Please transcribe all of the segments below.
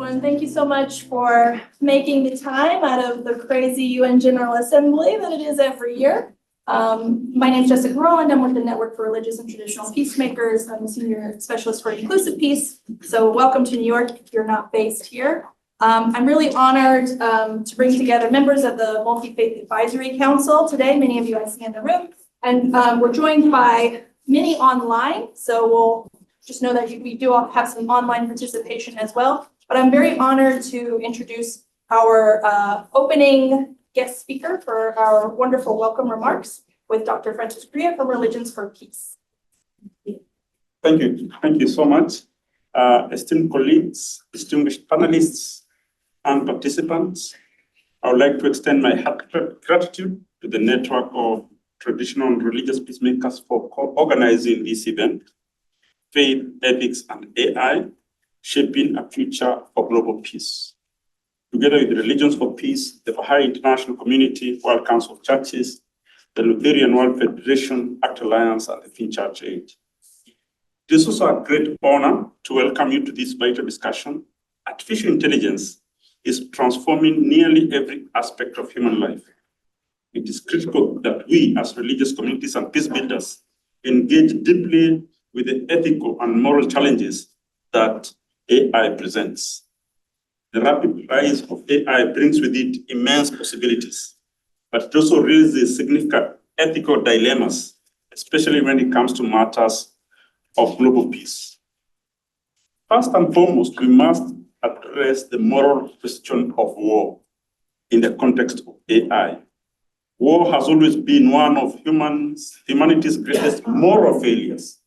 everyone. Thank you so much for making the time out of the crazy UN General Assembly that it is every year. My name is Jessica Rowland. I'm with the Network for Religious and Traditional Peacemakers. I'm a senior specialist for inclusive peace. So welcome to New York if you're not based here. I'm really honored to bring together members of the Multifaith Advisory Council today. Many of you I see in the room. And we're joined by many online. So we'll just know that we do have some online participation as well. But I'm very honored to introduce our opening guest speaker for our wonderful welcome remarks with Dr. Francis Correa from Religions for Peace. Thank you. Thank you so much. Esteemed colleagues, distinguished panelists, and participants, I would like to extend my heartfelt gratitude to the Network of Traditional and Religious Peacemakers for co-organizing this event, Faith, Ethics, and AI, Shaping a Future for Global Peace. Together with the Religions for Peace, the Baha'i International Community, World Council of Churches, the Lutheran World Federation, Act Alliance, and the Fin Church Aid. It is also a great honor to welcome you to this vital discussion. Artificial intelligence is transforming nearly every aspect of human life. It is critical that we, as religious communities and peace builders, engage deeply with the ethical and moral challenges that AI presents. The rapid rise of AI brings with it immense possibilities, but it also raises significant ethical dilemmas, especially when it comes to matters of global peace. First and foremost, we must address the moral question of war in the context of AI. War has always been one of humanity's greatest moral failures.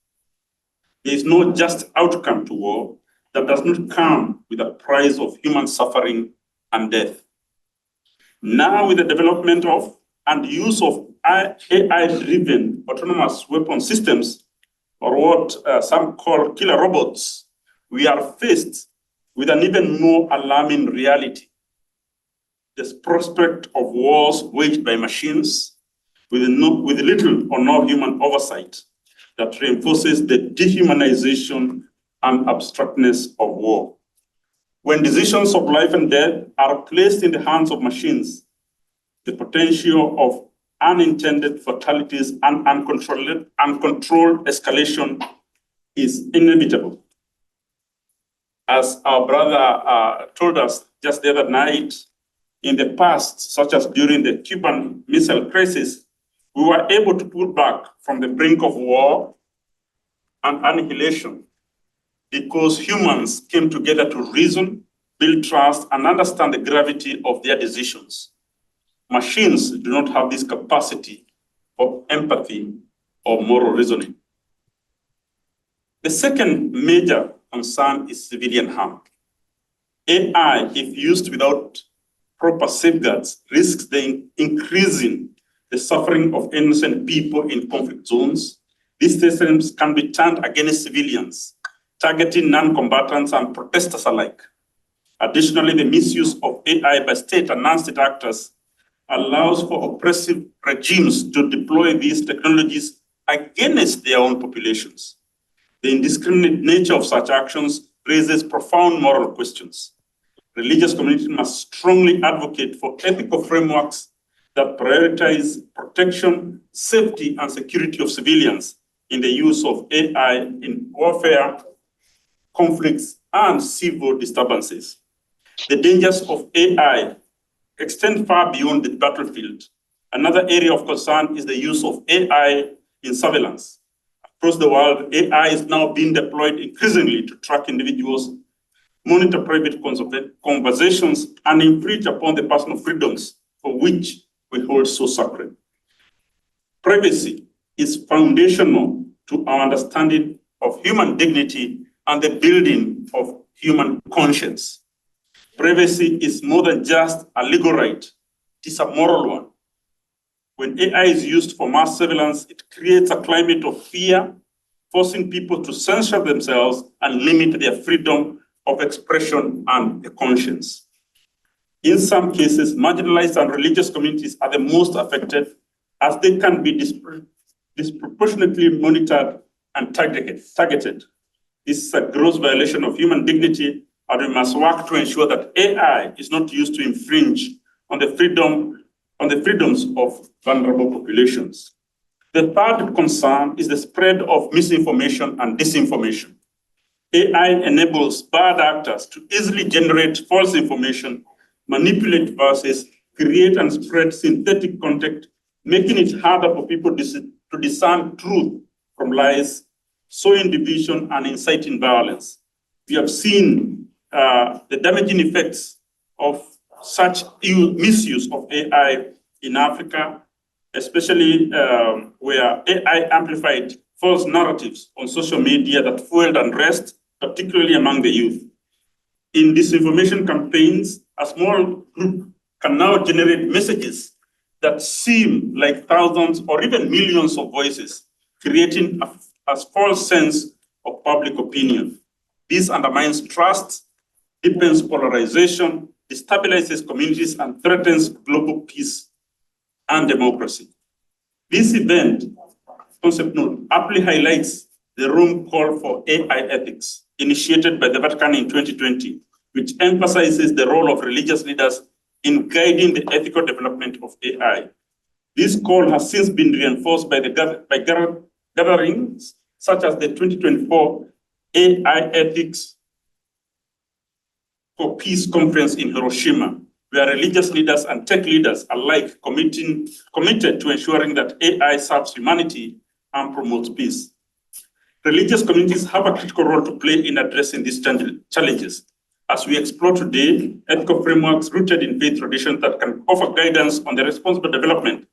There is no just outcome to war that does not come with a price of human suffering and death. Now, with the development of and use of AI-driven autonomous weapon systems, or what some call killer robots, we are faced with an even more alarming reality. The prospect of wars waged by machines with little or no human oversight that reinforces the dehumanization and abstractness of war. When decisions of life and death are placed in the hands of machines, the potential of unintended fatalities and uncontrolled escalation is inevitable. As our brother told us just the other night, in the past, such as during the Cuban Missile Crisis, we were able to pull back from the brink of war and annihilation because humans came together to reason, build trust, and understand the gravity of their decisions. Machines do not have this capacity for empathy or moral reasoning. The second major concern is civilian harm. AI, if used without proper safeguards, risks increasing the suffering of innocent people in conflict zones. These systems can be turned against civilians, targeting non-combatants and protesters alike. Additionally, the misuse of AI by state and non-state actors allows for oppressive regimes to deploy these technologies against their own populations. The indiscriminate nature of such actions raises profound moral questions. Religious communities must strongly advocate for ethical frameworks that prioritize protection, safety, and security of civilians in the use of AI in warfare, conflicts, and civil disturbances. The dangers of AI extend far beyond the battlefield. Another area of concern is the use of AI in surveillance. Across the world, AI is now being deployed increasingly to track individuals, monitor private conversations, and infringe upon the personal freedoms for which we hold so sacred. Privacy is foundational to our understanding of human dignity and the building of human conscience. Privacy is more than just a legal right, it is a moral one. When AI is used for mass surveillance, it creates a climate of fear, forcing people to censor themselves and limit their freedom of expression and the conscience. In some cases, marginalized and religious communities are the most affected as they can be disproportionately monitored and targeted. This is a gross violation of human dignity and we must work to ensure that AI is not used to infringe on the freedoms of vulnerable populations. The third concern is the spread of misinformation and disinformation. AI enables bad actors to easily generate false information, manipulate verses, create and spread synthetic content, making it harder for people to discern truth from lies, sowing division and inciting violence. We have seen the damaging effects of such misuse of AI in Africa, especially where AI amplified false narratives on social media that fueled unrest, particularly among the youth. In disinformation campaigns, a small group can now generate messages that seem like thousands or even millions of voices, creating a false sense of public opinion. This undermines trust, deepens polarization, destabilizes communities, and threatens global peace and democracy. This event, concept note, aptly highlights the Rome call for AI ethics, initiated by the Vatican in 2020, which emphasizes the role of religious leaders in guiding the ethical development of AI. This call has since been reinforced by gatherings such as the 2024 AI Ethics for Peace Conference in Hiroshima, where religious leaders and tech leaders alike committed to ensuring that AI serves humanity and promotes peace. Religious communities have a critical role to play in addressing these challenges. As we explore today, ethical frameworks rooted in faith traditions that can offer guidance on the responsible development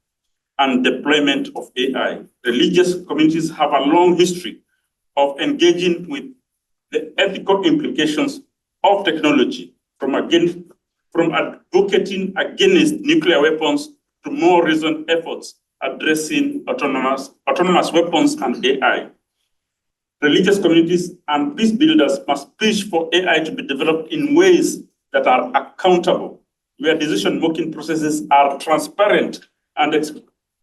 and deployment of AI. Religious communities have a long history of engaging with the ethical implications of technology, from advocating against nuclear weapons to more recent efforts addressing autonomous weapons and AI. Religious communities and peace builders must push for AI to be developed in ways that are accountable, where decision-making processes are transparent and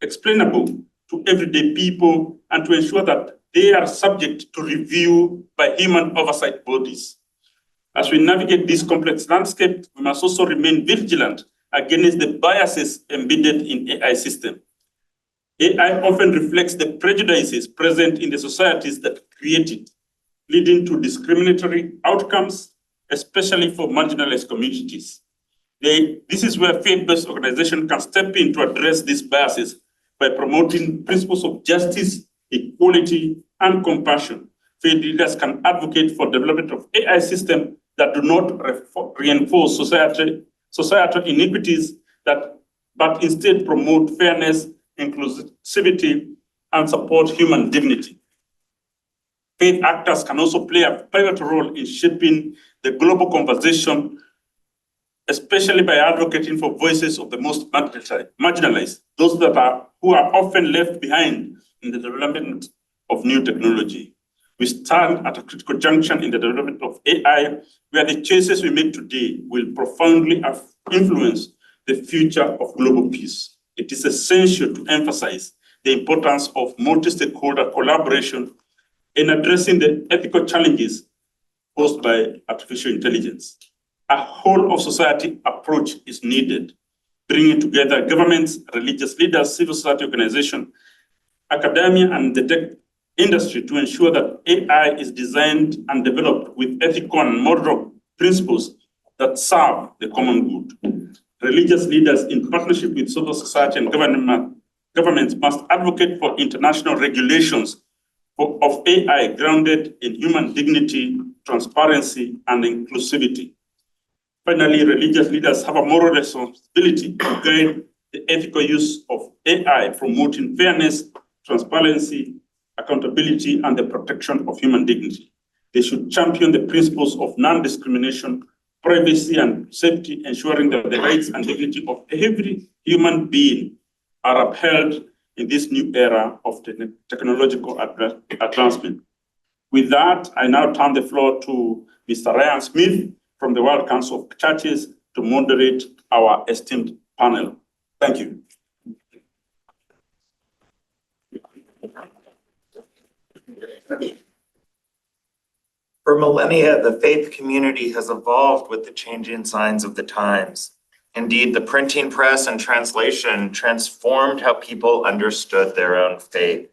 explainable to everyday people, and to ensure that they are subject to review by human oversight bodies. As we navigate this complex landscape, we must also remain vigilant against the biases embedded in AI systems. AI often reflects the prejudices present in the societies that create it, leading to discriminatory outcomes, especially for marginalized communities. This is where faith-based organizations can step in to address these biases by promoting principles of justice, equality, and compassion. Faith leaders can advocate for development of AI systems that do not reinforce societal inequities, but instead promote fairness, inclusivity, and support human dignity. Faith actors can also play a pivotal role in shaping the global conversation, especially by advocating for voices of the most marginalized, those who are often left behind in the development of new technology. We stand at a critical junction in the development of AI, where the choices we make today will profoundly influence the future of global peace. It is essential to emphasize the importance of multi-stakeholder collaboration in addressing the ethical challenges posed by artificial intelligence. A whole-of-society approach is needed, bringing together governments, religious leaders, civil society organizations, academia, and the tech industry to ensure that AI is designed and developed with ethical and moral principles that serve the common good. Religious leaders, in partnership with civil society and governments, must advocate for international regulations of AI grounded in human dignity, transparency, and inclusivity. Finally, religious leaders have a moral responsibility to guide the ethical use of AI, promoting fairness, transparency, accountability, and the protection of human dignity. They should champion the principles of non-discrimination, privacy, and safety, ensuring that the rights and dignity of every human being are upheld in this new era of technological advancement. With that, I now turn the floor to Mr. Ryan Smith from the World Council of Churches to moderate our esteemed panel. Thank you. For millennia, the faith community has evolved with the changing signs of the times. Indeed, the printing press and translation transformed how people understood their own faith.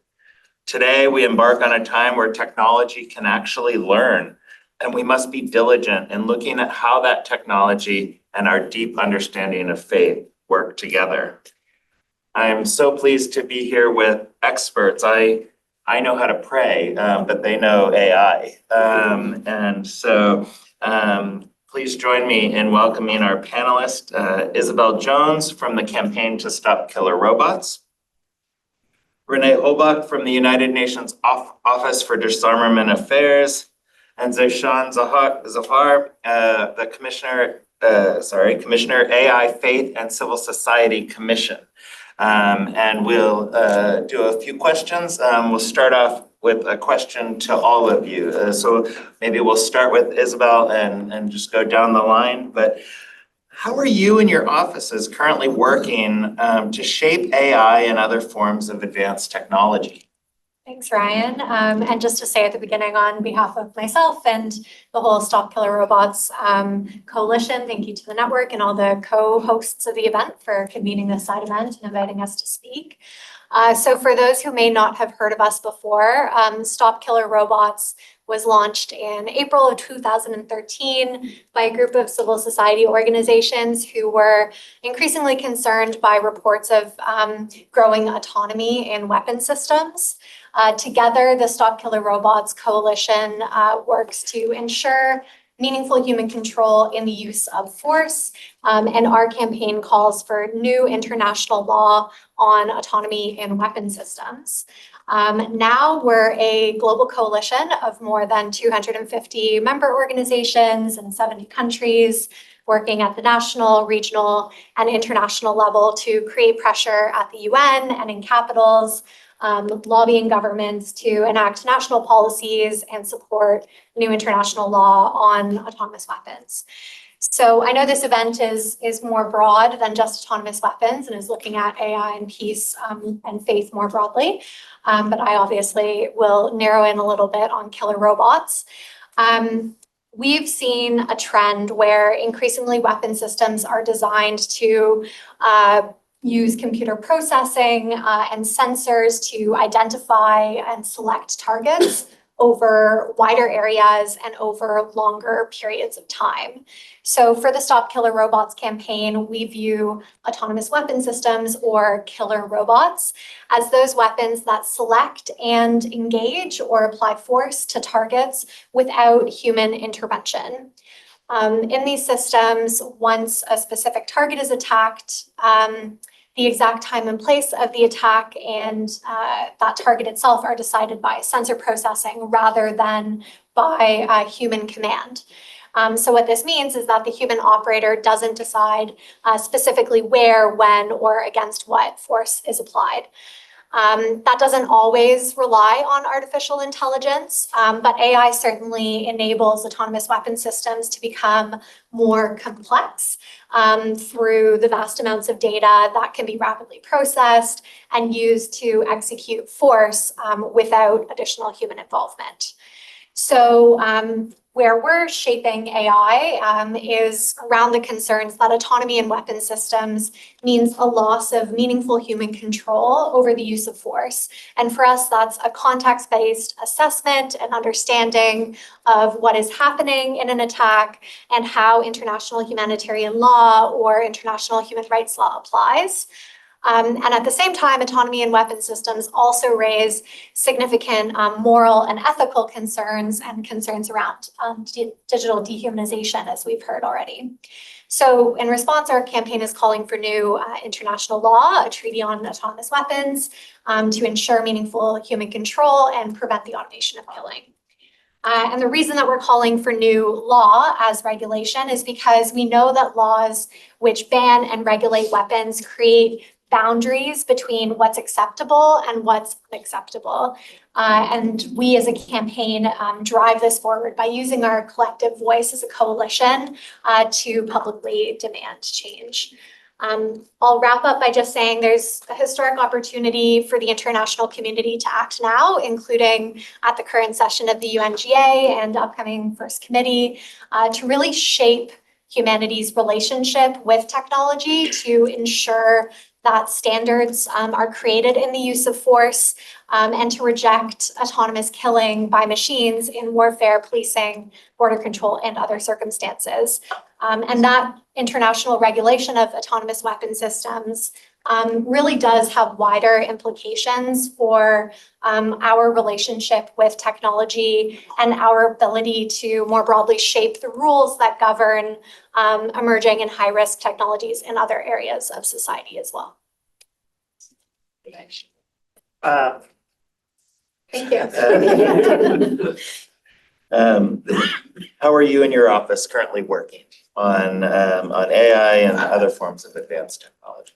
Today, we embark on a time where technology can actually learn, and we must be diligent in looking at how that technology and our deep understanding of faith work together. I am so pleased to be here with experts. I know how to pray, but they know AI. Please join me in welcoming our panelist, Isabel Jones from the Campaign to Stop Killer Robots, Renee Holbach from the United Nations Office for Disarmament Affairs, and Zeshan Zafar, the Commissioner AI Faith and Civil Society Commission. And we'll do a few questions. We'll start off with a question to all of you. So maybe we'll start with Isabel and just go down the line. But how are you and your offices currently working to shape AI and other forms of advanced technology? Thanks, Ryan. And just to say at the beginning, on behalf of myself and the whole Stop Killer Robots coalition, thank you to the network and all the co-hosts of the event for convening this side event and inviting us to speak. So for those who may not have heard of us before, Stop Killer Robots was launched in April of 2013 by a group of civil society organizations who were increasingly concerned by reports of growing autonomy in weapon systems. Together, the Stop Killer Robots Coalition works to ensure meaningful human control in the use of force, and our campaign calls for new international law on autonomy in weapon systems. Now we're a global coalition of more than 250 member organizations in 70 countries, working at the national, regional, and international level to create pressure at the UN and in capitals, lobbying governments to enact national policies and support new international law on autonomous weapons. So I know this event is more broad than just autonomous weapons and is looking at AI and peace and faith more broadly, but I obviously will narrow in a little bit on killer robots. We've seen a trend where increasingly weapon systems are designed to use computer processing and sensors to identify and select targets over wider areas and over longer periods of time. So for the Stop Killer Robots campaign, we view autonomous weapon systems, or killer robots, as those weapons that select and engage or apply force to targets without human intervention. In these systems, once a specific target is attacked, the exact time and place of the attack and that target itself are decided by sensor processing rather than by human command. So what this means is that the human operator doesn't decide specifically where, when, or against what force is applied. That doesn't always rely on artificial intelligence, but AI certainly enables autonomous weapon systems to become more complex through the vast amounts of data that can be rapidly processed and used to execute force without additional human involvement. So where we're shaping AI is around the concerns that autonomy in weapon systems means a loss of meaningful human control over the use of force. And for us, that's a context-based assessment and understanding of what is happening in an attack and how international humanitarian law or international human rights law applies. And at the same time, autonomy in weapon systems also raise significant moral and ethical concerns and concerns around digital dehumanization, as we've heard already. So in response, our campaign is calling for new international law, a treaty on autonomous weapons, to ensure meaningful human control and prevent the automation of killing. And the reason that we're calling for new law as regulation is because we know that laws which ban and regulate weapons create boundaries between what's acceptable and what's unacceptable. And we as a campaign drive this forward by using our collective voice as a coalition to publicly demand change. I'll wrap up by just saying there's a historic opportunity for the international community to act now, including at the current session of the UNGA and upcoming First Committee, to really shape humanity's relationship with technology to ensure that standards are created in the use of force, and to reject autonomous killing by machines in warfare, policing, border control, and other circumstances. And that international regulation of autonomous weapon systems really does have wider implications for our relationship with technology and our ability to more broadly shape the rules that govern emerging and high-risk technologies in other areas of society as well. Thank you. How are you and your office currently working on AI and other forms of advanced technology?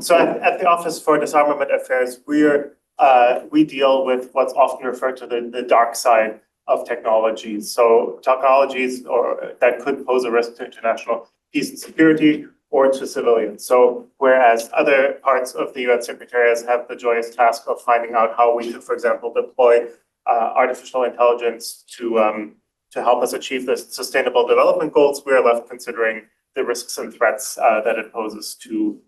So at the Office for Disarmament Affairs, we deal with what's often referred to the dark side of technologies. So technologies that could pose a risk to international peace and security or to civilians. So whereas other parts of the UN Secretariats have the joyous task of finding out how we could, for example, deploy artificial intelligence to help us achieve the Sustainable Development Goals, we are left considering the risks and threats that it poses to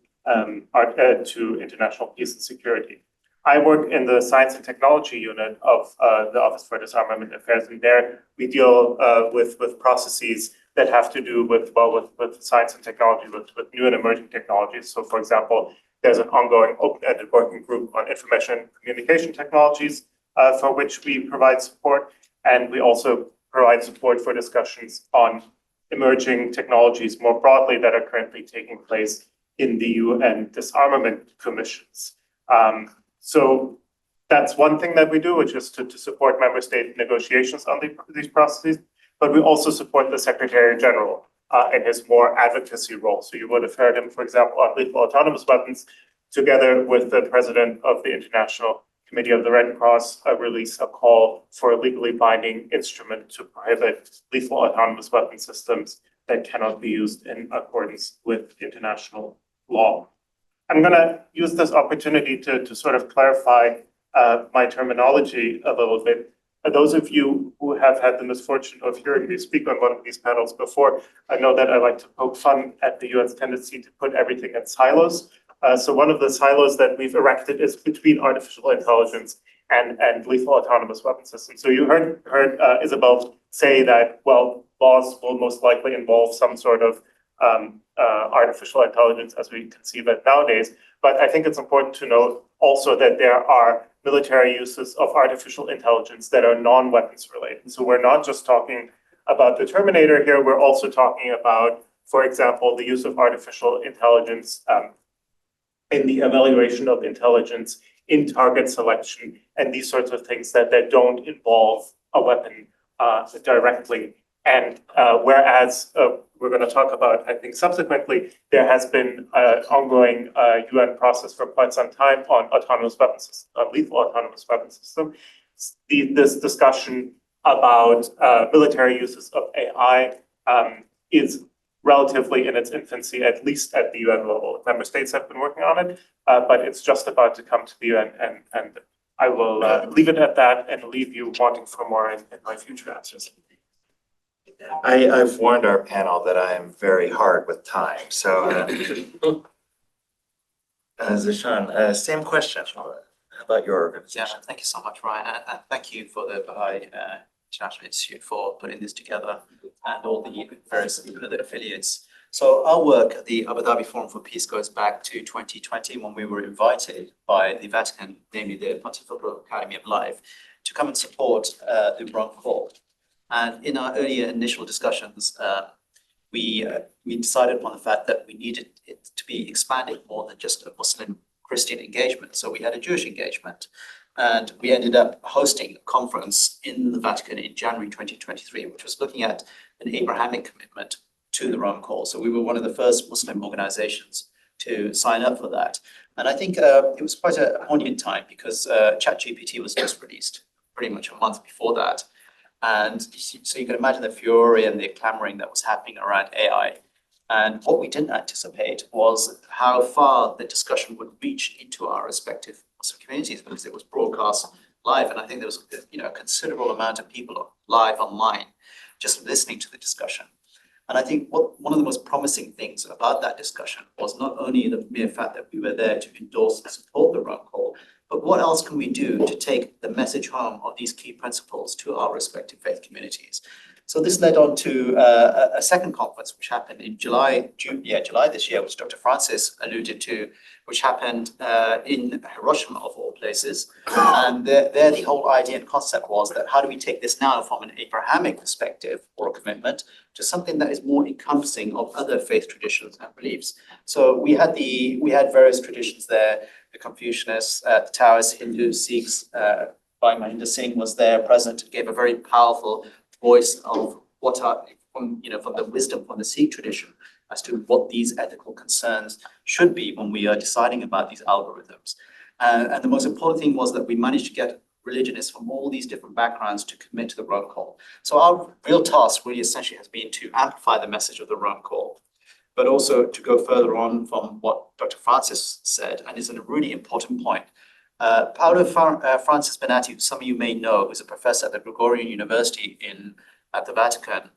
international peace and security. I work in the Science and Technology Unit of the Office for Disarmament Affairs, and there we deal with processes that have to do with science and technology, with new and emerging technologies. So, for example, there's an ongoing open-ended working group on information and communication technologies for which we provide support, and we also provide support for discussions on emerging technologies more broadly that are currently taking place in the UN disarmament commissions. So that's one thing that we do, which is to support member state negotiations on these processes, but we also support the Secretary General in his more advocacy role. So you would have heard him, for example, on lethal autonomous weapons, together with the president of the International Committee of the Red Cross, release a call for a legally binding instrument to prohibit lethal autonomous weapon systems that cannot be used in accordance with international law. I'm going to use this opportunity to sort of clarify my terminology a little bit. Those of you who have had the misfortune of hearing me speak on one of these panels before, I know that I like to poke fun at the UN's tendency to put everything in silos. So one of the silos that we've erected is between artificial intelligence and lethal autonomous weapon systems. So you heard Isabel say that, well, laws will most likely involve some sort of artificial intelligence as we conceive it nowadays. But I think it's important to note also that there are military uses of artificial intelligence that are non-weapons related. So we're not just talking about the Terminator here, we're also talking about, for example, the use of artificial intelligence in the evaluation of intelligence, in target selection, and these sorts of things that don't involve a weapon directly. And whereas we're going to talk about, I think subsequently, there has been an ongoing UN process for quite some time on autonomous weapon systems, on lethal autonomous weapon system. This discussion about military uses of AI is relatively in its infancy, at least at the UN level. Member states have been working on it, but it's just about to come to the UN, and I will leave it at that and leave you wanting for more in my future answers. I've warned our panel that I am very hard with time. So, Zishan, same question. How about your organization? Yeah, thank you so much, Ryan, and thank you for the Baha'i International Institute for putting this together and all the various affiliates. So our work at the Abu Dhabi Forum for Peace goes back to 2020 when we were invited by the Vatican, namely the Pontifical Academy of Life, to come and support the Rome Call. And in our earlier initial discussions, we decided upon the fact that we needed it to be expanded more than just a Muslim-Christian engagement. So we had a Jewish engagement. And we ended up hosting a conference in the Vatican in January 2023, which was looking at an Abrahamic commitment to the Rome Call. So we were one of the first Muslim organizations to sign up for that. And I think it was quite a poignant time because ChatGPT was just released pretty much a month before that. And so you can imagine the fury and the clamoring that was happening around AI. And what we didn't anticipate was how far the discussion would reach into our respective Muslim communities, because it was broadcast live. And I think there was, a considerable amount of people live online just listening to the discussion. And I think one of the most promising things about that discussion was not only the mere fact that we were there to endorse and support the Rome Call, but what else can we do to take the message home of these key principles to our respective faith communities? So this led on to a second conference, which happened in July this year, which Dr. Francis alluded to, which happened in Hiroshima, of all places. And there the whole idea and concept was that how do we take this now from an Abrahamic perspective or a commitment to something that is more encompassing of other faith traditions and beliefs. So we had various traditions there, the Confucianists, the Taoists, Hindus, Sikhs, Bhai Mahinder Singh was there present, gave a very powerful voice of what are from the wisdom from the Sikh tradition as to what these ethical concerns should be when we are deciding about these algorithms. And the most important thing was that we managed to get religionists from all these different backgrounds to commit to the Rome Call. So our real task really essentially has been to amplify the message of the Rome Call, but also to go further on from what Dr. Francis said, and is a really important point. Paolo Francis Benatti, who some of you may know, who's a professor at the Gregorian University at the Vatican,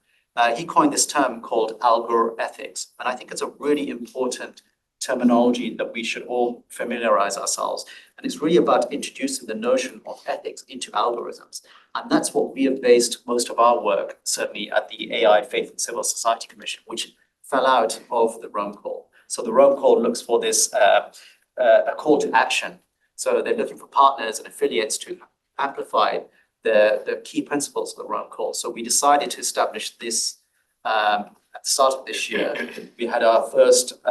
he coined this term called algorethics. And I think it's a really important terminology that we should all familiarize ourselves. And it's really about introducing the notion of ethics into algorithms. And that's what we have based most of our work, certainly at the AI Faith and Civil Society Commission, which fell out of the Rome Call. So the Rome Call looks for this a call to action. So they're looking for partners and affiliates to amplify the key principles of the Rome Call. So we decided to establish this at the start of this year. We had our first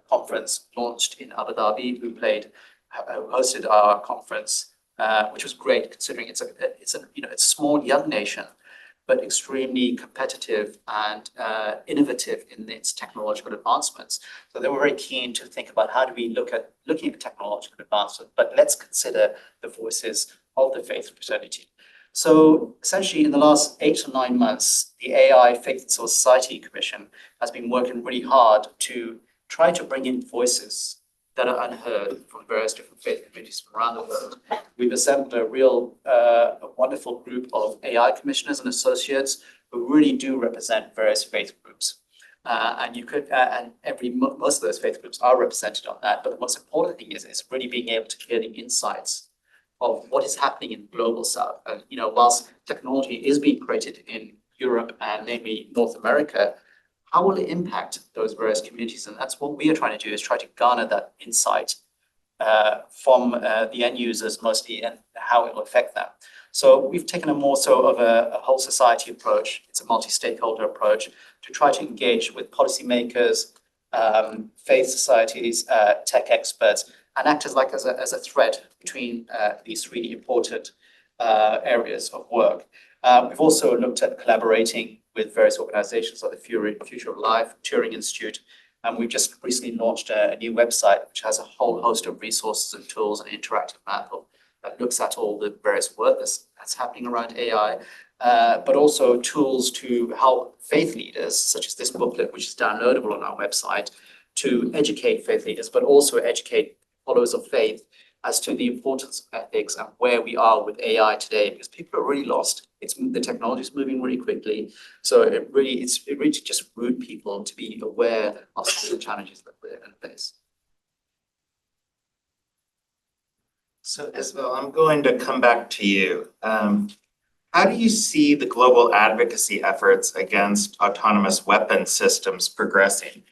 conference launched in Abu Dhabi. We hosted our conference, which was great considering it's a small young nation, but extremely competitive and innovative in its technological advancements. So they were very keen to think about how do we looking at technological advancement, but let's consider the voices of the faith fraternity. So essentially in the last 8 to 9 months, the AI Faith and Civil Society Commission has been working really hard to try to bring in voices that are unheard from various different faith communities from around the world. We've assembled a wonderful group of AI commissioners and associates who really do represent various faith groups. Most of those faith groups are represented on that. But the most important thing is really being able to hear the insights of what is happening in the global south. And whilst technology is being created in Europe and namely North America, how will it impact those various communities? And that's what we are trying to do, is try to garner that insight from the end users mostly, and how it will affect them. So we've taken a more so of a whole society approach. It's a multi-stakeholder approach to try to engage with policymakers, faith societies, tech experts, and act as a thread between these really important areas of work. We've also looked at collaborating with various organizations like the Future of Life, Turing Institute, and we've just recently launched a new website which has a whole host of resources and tools and interactive map that looks at all the various work that's happening around AI, but also tools to help faith leaders, such as this booklet, which is downloadable on our website, to educate faith leaders, but also educate followers of faith as to the importance of ethics and where we are with AI today, because people are really lost. The technology is moving really quickly. So it really just root people to be aware of some of the challenges that we're going to face. So Isabel, I'm going to come back to you. How do you see the global advocacy efforts against autonomous weapon systems progressing,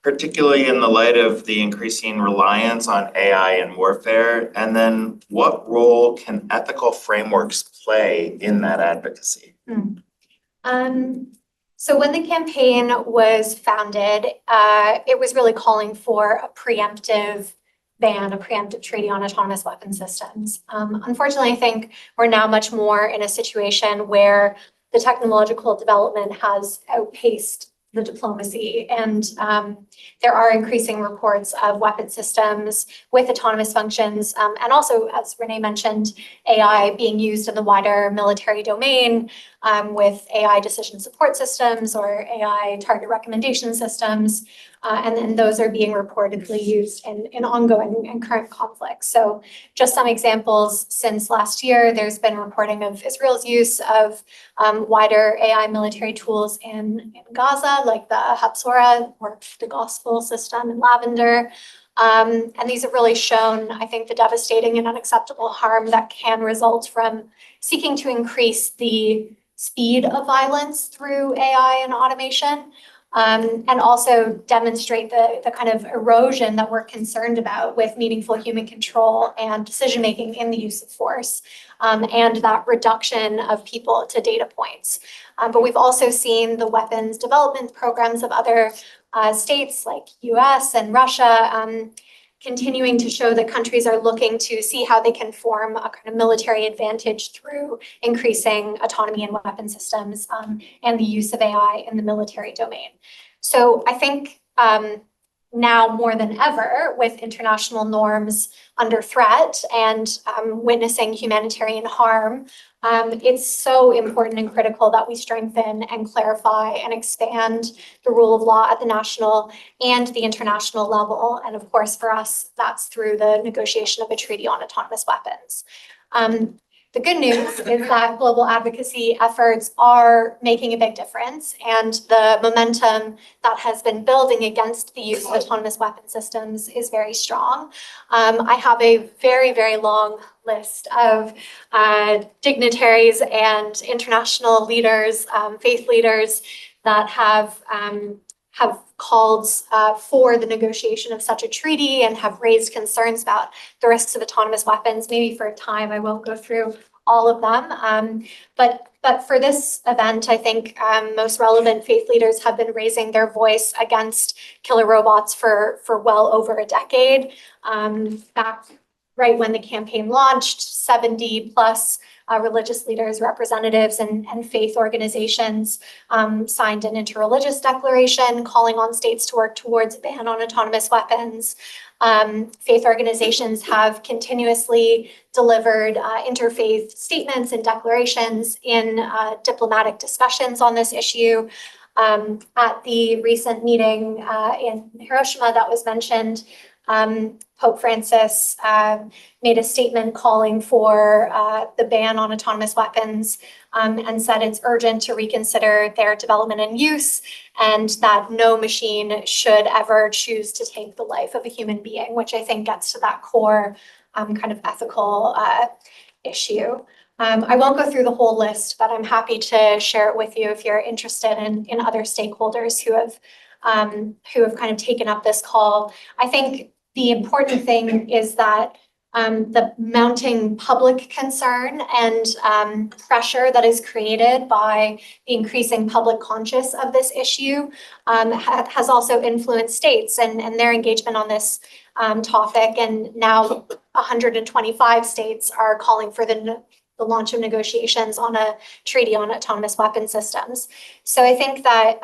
particularly in the light of the increasing reliance on AI in warfare? And then what role can ethical frameworks play in that advocacy? So when the campaign was founded, it was really calling for a preemptive ban, a preemptive treaty on autonomous weapon systems. Unfortunately, I think we're now much more in a situation where the technological development has outpaced the diplomacy. And there are increasing reports of weapon systems with autonomous functions, and also, as Renee mentioned, AI being used in the wider military domain with AI decision support systems or AI target recommendation systems. And then those are being reportedly used in ongoing and current conflicts. So just some examples, since last year, there's been reporting of Israel's use of wider AI military tools in Gaza, like the Hapsora or the Gospel system in Lavender. And these have really shown, I think, the devastating and unacceptable harm that can result from seeking to increase the speed of violence through AI and automation. And also demonstrate the kind of erosion that we're concerned about with meaningful human control and decision-making in the use of force, and that reduction of people to data points. But we've also seen the weapons development programs of other states like US and Russia continuing to show that countries are looking to see how they can form a kind of military advantage through increasing autonomy in weapon systems and the use of AI in the military domain. So I think now more than ever, with international norms under threat and witnessing humanitarian harm, it's so important and critical that we strengthen and clarify and expand the rule of law at the national and the international level. And of course, for us, that's through the negotiation of a treaty on autonomous weapons. The good news is that global advocacy efforts are making a big difference, and the momentum that has been building against the use of autonomous weapon systems is very strong. I have a very, very long list of dignitaries and international leaders, faith leaders that have called for the negotiation of such a treaty and have raised concerns about the risks of autonomous weapons. Maybe for a time, I won't go through all of them. But for this event, I think most relevant faith leaders have been raising their voice against killer robots for well over a decade. Back right when the campaign launched, 70 plus religious leaders, representatives, and faith organizations signed an interreligious declaration calling on states to work towards a ban on autonomous weapons. Faith organizations have continuously delivered interfaith statements and declarations in diplomatic discussions on this issue. At the recent meeting in Hiroshima that was mentioned, Pope Francis made a statement calling for the ban on autonomous weapons and said it's urgent to reconsider their development and use, and that no machine should ever choose to take the life of a human being, which I think gets to that core kind of ethical issue. I won't go through the whole list, but I'm happy to share it with you if you're interested in other stakeholders who have kind of taken up this call. I think the important thing is that the mounting public concern and pressure that is created by the increasing public conscious of this issue has also influenced states and their engagement on this topic. And now 125 states are calling for the launch of negotiations on a treaty on autonomous weapon systems. So I think that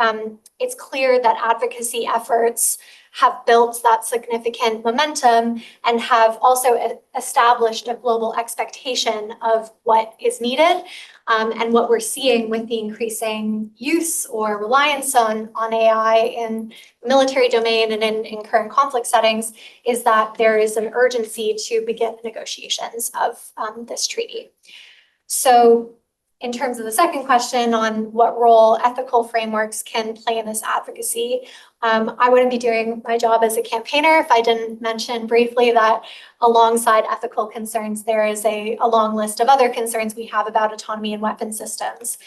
it's clear that advocacy efforts have built that significant momentum and have also established a global expectation of what is needed. And what we're seeing with the increasing use or reliance on AI in the military domain and in current conflict settings is that there is an urgency to begin negotiations of this treaty. So in terms of the second question on what role ethical frameworks can play in this advocacy, I wouldn't be doing my job as a campaigner if I didn't mention briefly that alongside ethical concerns, there is a long list of other concerns we have about autonomy in weapon systems.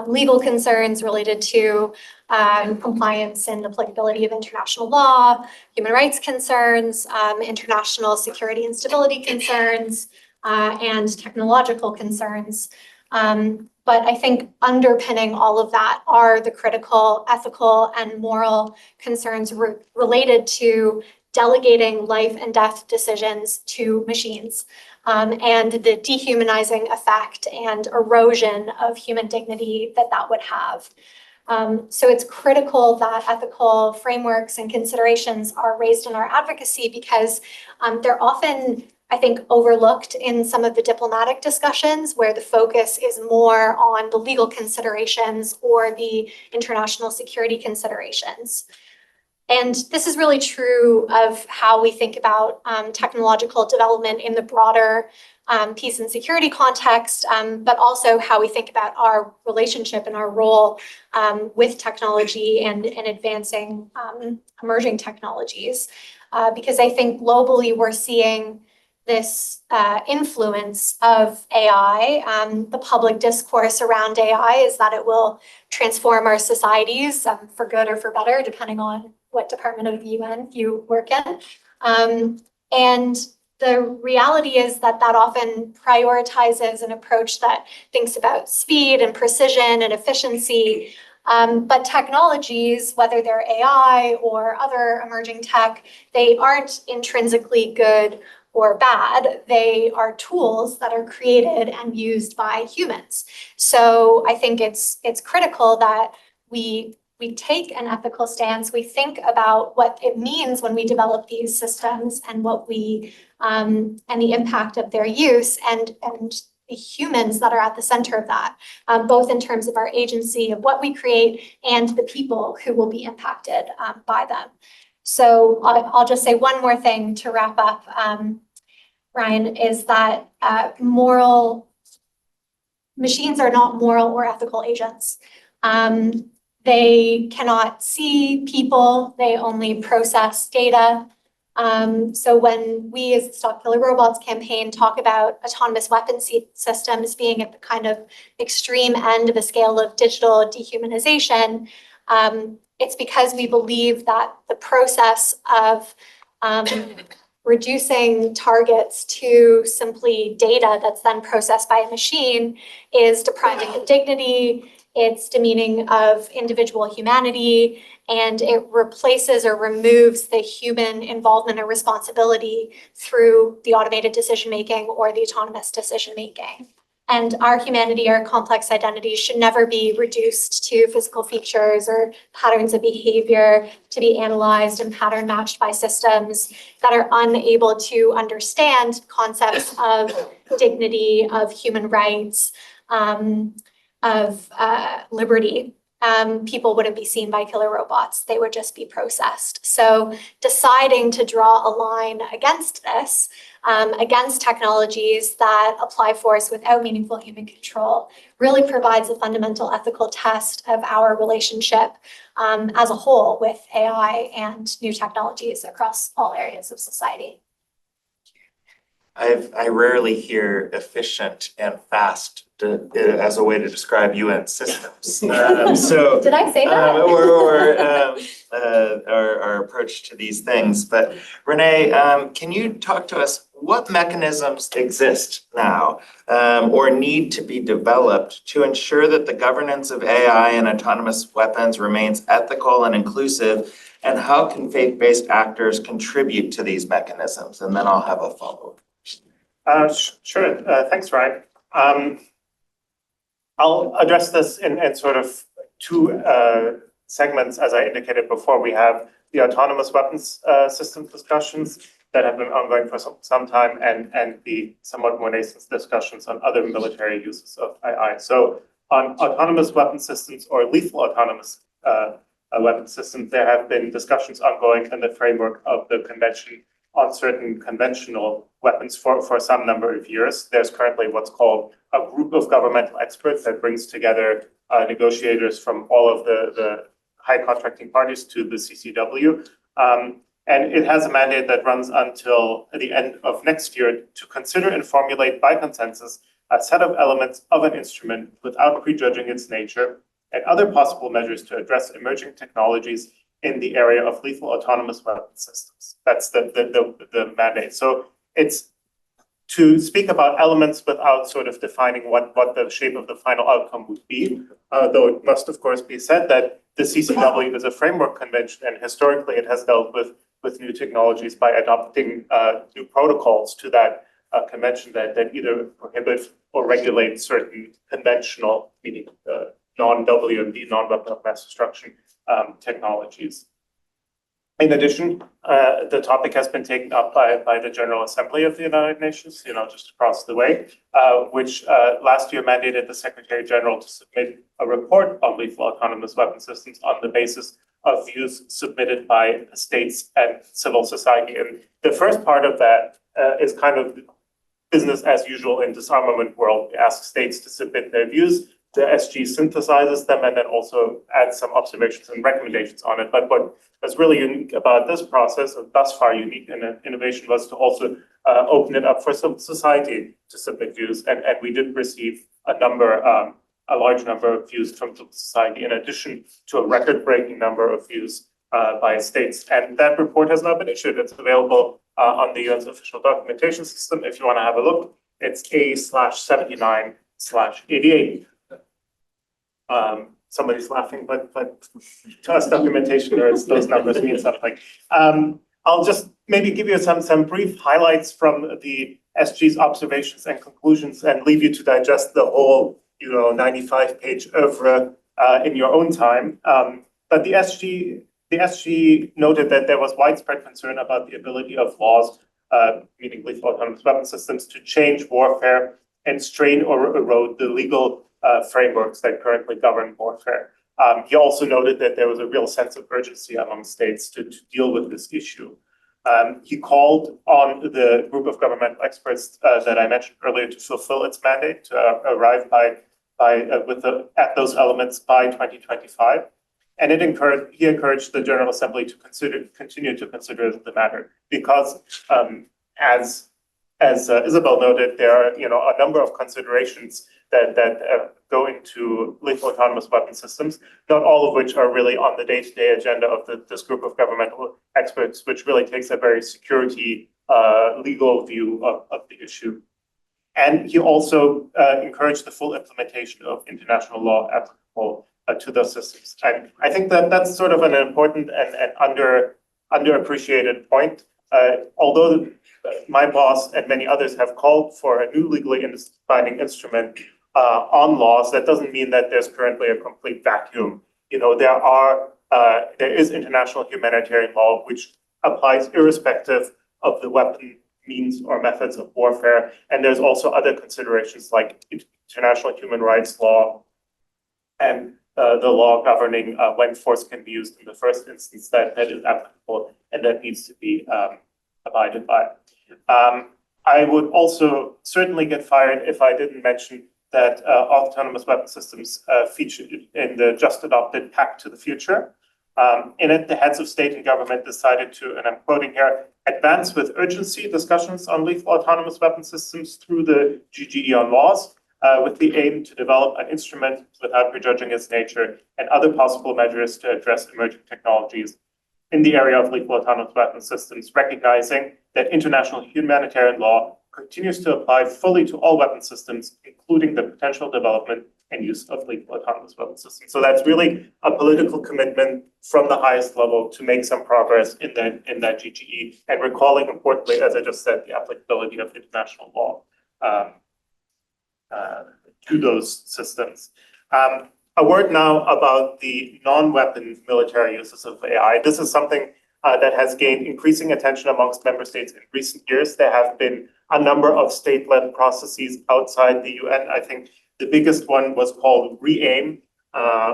Legal concerns related to compliance and applicability of international law, human rights concerns, international security and stability concerns, and technological concerns. But I think underpinning all of that are the critical ethical and moral concerns related to delegating life and death decisions to machines, and the dehumanizing effect and erosion of human dignity that would have. So it's critical that ethical frameworks and considerations are raised in our advocacy because they're often, I think, overlooked in some of the diplomatic discussions where the focus is more on the legal considerations or the international security considerations. And this is really true of how we think about technological development in the broader peace and security context, but also how we think about our relationship and our role with technology and advancing emerging technologies. Because I think globally we're seeing this influence of AI. The public discourse around AI is that it will transform our societies for good or for better, depending on what department of the UN you work in. And the reality is that that often prioritizes an approach that thinks about speed and precision and efficiency. But technologies, whether they're AI or other emerging tech, they aren't intrinsically good or bad. They are tools that are created and used by humans. So I think it's critical that we take an ethical stance. We think about what it means when we develop these systems and what we and the impact of their use and the humans that are at the center of that, both in terms of our agency of what we create and the people who will be impacted by them. So I'll just say one more thing to wrap up, Ryan, is that machines are not moral or ethical agents. They cannot see people, they only process data. So when we as the Stop Killer Robots campaign talk about autonomous weapon systems being at the kind of extreme end of a scale of digital dehumanization, it's because we believe that the process of reducing targets to simply data that's then processed by a machine is depriving of dignity, it's demeaning of individual humanity, and it replaces or removes the human involvement or responsibility through the automated decision-making or the autonomous decision-making. And our humanity, our complex identities should never be reduced to physical features or patterns of behavior to be analyzed and pattern matched by systems that are unable to understand concepts of dignity, of human rights, of liberty. People wouldn't be seen by killer robots. They would just be processed. So deciding to draw a line against this, against technologies that apply force without meaningful human control, really provides a fundamental ethical test of our relationship as a whole with AI and new technologies across all areas of society. I rarely hear efficient and fast as a way to describe UN systems. So Did I say that? Our approach to these things. But Renee, can you talk to us what mechanisms exist now or need to be developed to ensure that the governance of AI and autonomous weapons remains ethical and inclusive, and how can faith-based actors contribute to these mechanisms? And then I'll have a follow-up. Sure. Thanks, Ryan. I'll address this in sort of two segments, as I indicated before. We have the autonomous weapons systems discussions that have been ongoing for some time, and the somewhat more nascent discussions on other military uses of AI. So on autonomous weapon systems or lethal autonomous weapon systems, there have been discussions ongoing in the framework of the Convention on certain conventional weapons for some number of years. There's currently what's called a group of governmental experts that brings together negotiators from all of the high contracting parties to the CCW. And it has a mandate that runs until the end of next year to consider and formulate by consensus a set of elements of an instrument without prejudging its nature and other possible measures to address emerging technologies in the area of lethal autonomous weapon systems. That's the mandate. So it's to speak about elements without sort of defining what the shape of the final outcome would be, though it must of course be said that the CCW is a framework convention, and historically it has dealt with new technologies by adopting new protocols to that convention that either prohibit or regulate certain conventional, meaning non-WMD, non-weapon of mass destruction technologies. In addition, the topic has been taken up by the General Assembly of the United Nations, just across the way, which last year mandated the Secretary General to submit a report on lethal autonomous weapon systems on the basis of views submitted by states and civil society. And the first part of that is kind of business as usual in disarmament world. We ask states to submit their views. The SG synthesizes them and then also adds some observations and recommendations on it. But what was really unique about this process, or thus far unique in innovation, was to also open it up for civil society to submit views. And we did receive a large number of views from civil society, in addition to a record-breaking number of views by states. And that report has now been issued. It's available on the UN's official documentation system. If you want to have a look, it's A/79/88. Somebody's laughing, but to us documentation nerds, those numbers mean something. I'll just maybe give you some brief highlights from the SG's observations and conclusions and leave you to digest the whole 95-page oeuvre in your own time. But the SG noted that there was widespread concern about the ability of laws, meaning lethal autonomous weapon systems, to change warfare and strain or erode the legal frameworks that currently govern warfare. He also noted that there was a real sense of urgency among states to deal with this issue. He called on the group of governmental experts that I mentioned earlier to fulfill its mandate, to arrive at those elements by 2025. And he encouraged the General Assembly to continue to consider the matter, because as Isabel noted, there are a number of considerations that go into lethal autonomous weapon systems, not all of which are really on the day-to-day agenda of this group of governmental experts, which really takes a very security legal view of the issue. And he also encouraged the full implementation of international law applicable to those systems. And I think that's sort of an important and underappreciated point. Although my boss and many others have called for a new legally binding instrument on laws, that doesn't mean that there's currently a complete vacuum. There is international humanitarian law which applies irrespective of the weapon, means, or methods of warfare. And there's also other considerations like international human rights law and the law governing when force can be used in the first instance that is applicable and that needs to be abided by. I would also certainly get fired if I didn't mention that autonomous weapon systems featured in the just adopted Pact to the Future. In it, the heads of state and government decided to, and I'm quoting here, advance with urgency discussions on lethal autonomous weapon systems through the GGE on laws, with the aim to develop an instrument without prejudging its nature and other possible measures to address emerging technologies in the area of lethal autonomous weapon systems, recognizing that international humanitarian law continues to apply fully to all weapon systems, including the potential development and use of lethal autonomous weapon systems. So that's really a political commitment from the highest level to make some progress in that GGE, and recalling, importantly, as I just said, the applicability of international law to those systems. A word now about the non-weapon military uses of AI. This is something that has gained increasing attention amongst member states in recent years. There have been a number of state-led processes outside the UN. I think the biggest one was called RE-AIM,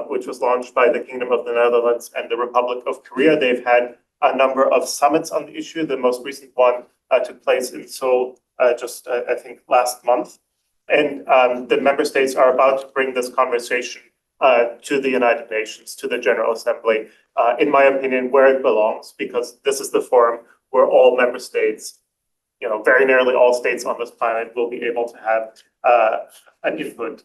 which was launched by the Kingdom of the Netherlands and the Republic of Korea. They've had a number of summits on the issue. The most recent one took place in Seoul I think last month. And the member states are about to bring this conversation to the United Nations, to the General Assembly, in my opinion, where it belongs, because this is the forum where all member states, very nearly all states on this planet will be able to have an input.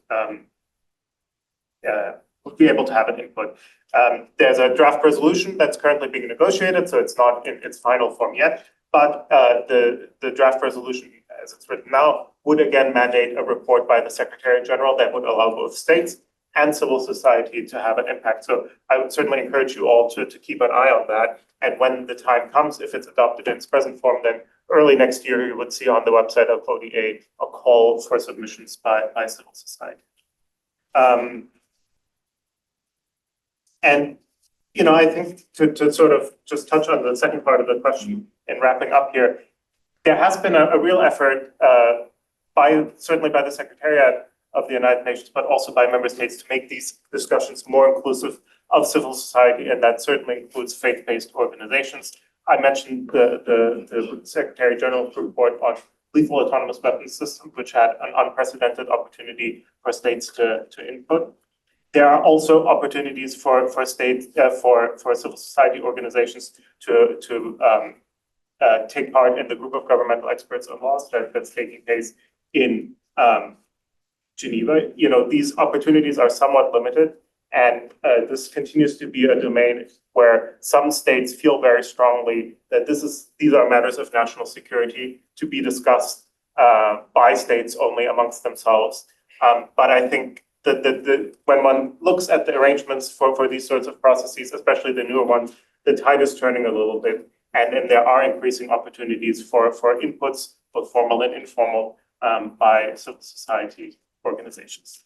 There's a draft resolution that's currently being negotiated, so it's not in its final form yet. But the draft resolution, as it's written now, would again mandate a report by the Secretary General that would allow both states and civil society to have an impact. So I would certainly encourage you all to keep an eye on that. And when the time comes, if it's adopted in its present form, then early next year, you would see on the website of ODA a call for submissions by civil society. And, I think to sort of just touch on the second part of the question in wrapping up here, there has been a real effort certainly by the Secretariat of the United Nations, but also by member states to make these discussions more inclusive of civil society, and that certainly includes faith-based organizations. I mentioned the Secretary General's report on lethal autonomous weapons system, which had an unprecedented opportunity for states to input. There are also opportunities for states for civil society organizations to take part in the group of governmental experts on laws that's taking place in Geneva. These opportunities are somewhat limited, and this continues to be a domain where some states feel very strongly that these are matters of national security to be discussed by states only amongst themselves. But I think that when one looks at the arrangements for these sorts of processes, especially the newer ones, the tide is turning a little bit, and there are increasing opportunities for inputs, both formal and informal, by civil society organizations.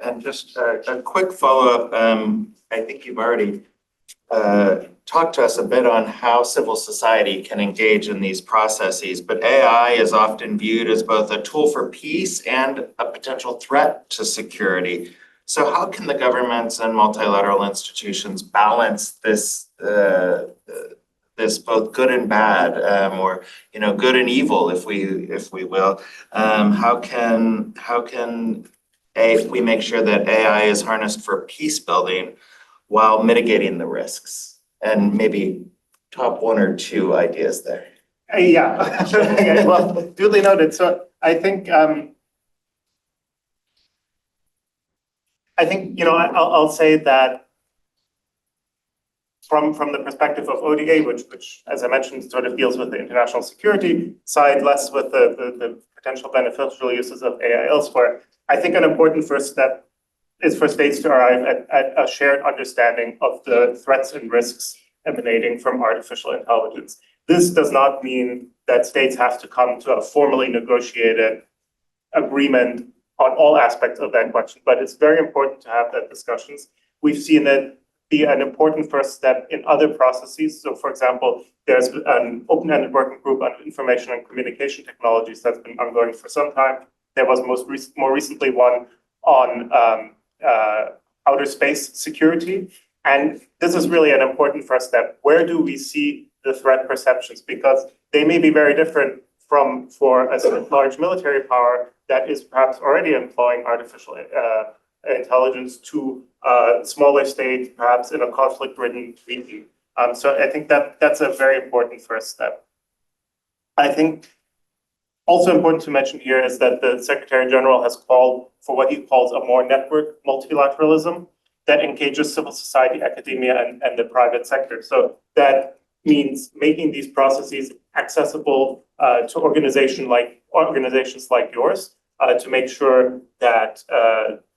And just a quick follow-up, I think you've already talked to us a bit on how civil society can engage in these processes, but AI is often viewed as both a tool for peace and a potential threat to security. So how can the governments and multilateral institutions balance this both good and bad, or good and evil, if we will? How can we make sure that AI is harnessed for peace building while mitigating the risks? And maybe top one or two ideas there. Yeah, okay, well, duly noted. So I think I'll say that from the perspective of ODA, which as I mentioned sort of deals with the international security side, less with the potential beneficial uses of AI elsewhere. I think an important first step is for states to arrive at a shared understanding of the threats and risks emanating from artificial intelligence. This does not mean that states have to come to a formally negotiated agreement on all aspects of that question, but it's very important to have that discussions. We've seen it be an important first step in other processes. So, for example, there's an open-ended working group on information and communication technologies that's been ongoing for some time. There was more recently one on outer space security. And this is really an important first step. Where do we see the threat perceptions? Because they may be very different for a large military power that is perhaps already employing artificial intelligence to a smaller state, perhaps in a conflict-ridden region. So I think that's a very important first step. I think also important to mention here is that the Secretary General has called for what he calls a more networked multilateralism that engages civil society, academia, and the private sector. So that means making these processes accessible to organizations like yours, to make sure that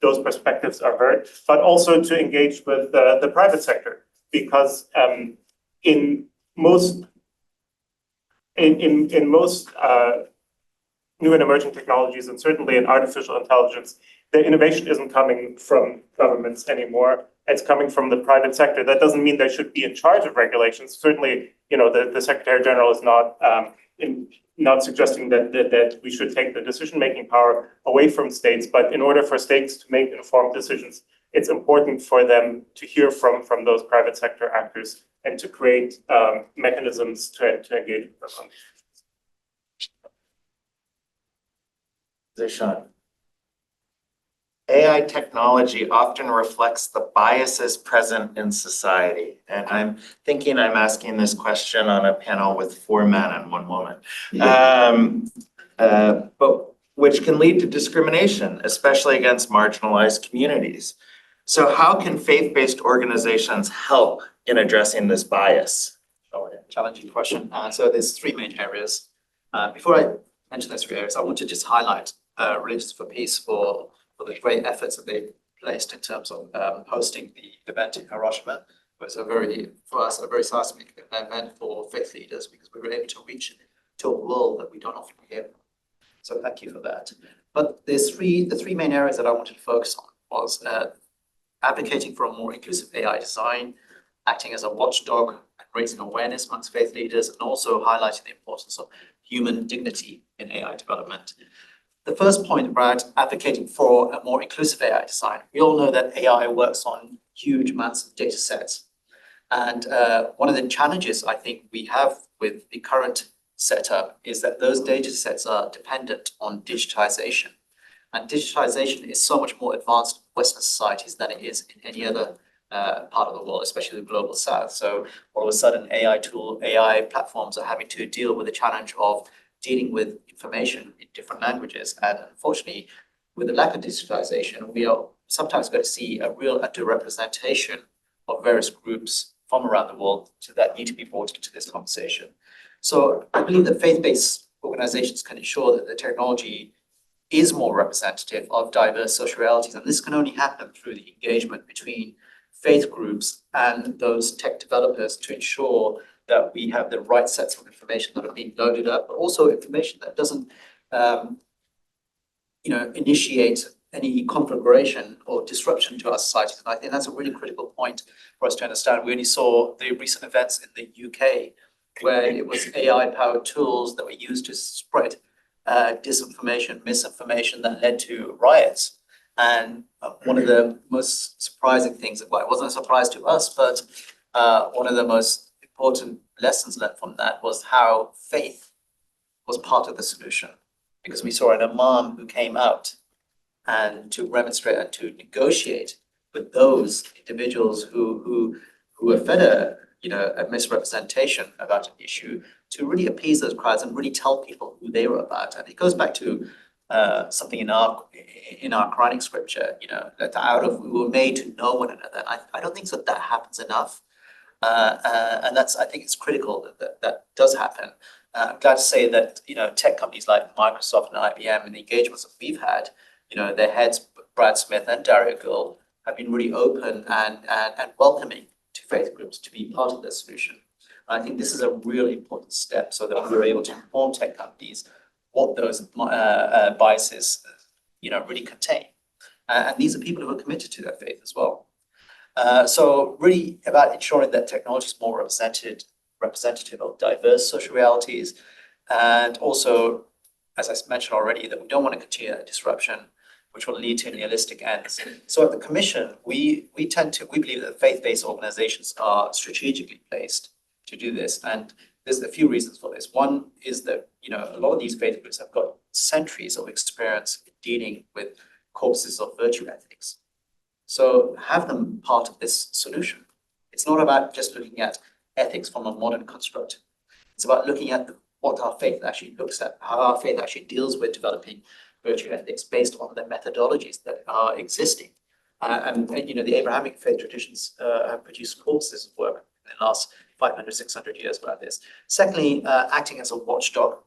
those perspectives are heard, but also to engage with the private sector, because in most new and emerging technologies, and certainly in artificial intelligence, the innovation isn't coming from governments anymore. It's coming from the private sector. That doesn't mean they should be in charge of regulations. Certainly, the Secretary General is not suggesting that we should take the decision-making power away from states. But in order for states to make informed decisions, it's important for them to hear from those private sector actors and to create mechanisms to engage with them. Zishan. AI technology often reflects the biases present in society. And I'm thinking I'm asking this question on a panel with 4 men and 1 woman. But which can lead to discrimination, especially against marginalized communities. So how can faith-based organizations help in addressing this bias? Challenging question. So there's 3 main areas. Before I mention those 3 areas, I want to just highlight Religions for Peace for the great efforts that they placed in terms of hosting the event in Hiroshima. It was for us, a very seismic event for faith leaders, because we were able to reach to a world that we don't often hear. So thank you for that. But the 3 main areas that I wanted to focus on was advocating for a more inclusive AI design, acting as a watchdog and raising awareness amongst faith leaders, and also highlighting the importance of human dignity in AI development. The first point about advocating for a more inclusive AI design, we all know that AI works on huge amounts of data sets. And one of the challenges I think we have with the current setup is that those data sets are dependent on digitization. And digitization is so much more advanced in Western societies than it is in any other part of the world, especially the global south. So all of a sudden, AI platforms are having to deal with the challenge of dealing with information in different languages. And unfortunately, with the lack of digitization, we are sometimes going to see a real underrepresentation of various groups from around the world that need to be brought into this conversation. So I believe that faith-based organizations can ensure that the technology is more representative of diverse social realities. And this can only happen through the engagement between faith groups and those tech developers to ensure that we have the right sets of information that are being loaded up, but also information that doesn't initiate any conflagration or disruption to our societies. And I think that's a really critical point for us to understand. We only saw the recent events in the UK where it was AI-powered tools that were used to spread disinformation, misinformation that led to riots. And one of the most surprising things, well, it wasn't a surprise to us, but one of the most important lessons learned from that was how faith was part of the solution. Because we saw an imam who came out and to demonstrate and to negotiate with those individuals who were fed a misrepresentation about an issue, to really appease those crowds and really tell people who they were about. And it goes back to something in our Quranic scripture, that we were made to know one another. I don't think that happens enough. And I think it's critical that does happen. I'm glad to say that, tech companies like Microsoft and IBM and the engagements that we've had, their heads, Brad Smith and Dario Gill, have been really open and welcoming to faith groups to be part of the solution. And I think this is a really important step so that we're able to inform tech companies what those biases, really contain. And these are people who are committed to their faith as well. So really about ensuring that technology is more representative of diverse social realities, and also, as I mentioned already, that we don't want to continue that disruption, which will lead to nihilistic ends. So at the Commission, we believe that faith-based organizations are strategically placed to do this. And there's a few reasons for this. One is that, a lot of these faith groups have got centuries of experience in dealing with corpses of virtue ethics. So have them part of this solution. It's not about just looking at ethics from a modern construct. It's about looking at what our faith actually looks at, how our faith actually deals with developing virtue ethics based on the methodologies that are existing. And the Abrahamic faith traditions have produced corpses of work in the last 500, 600 years about this. Secondly, acting as a watchdog.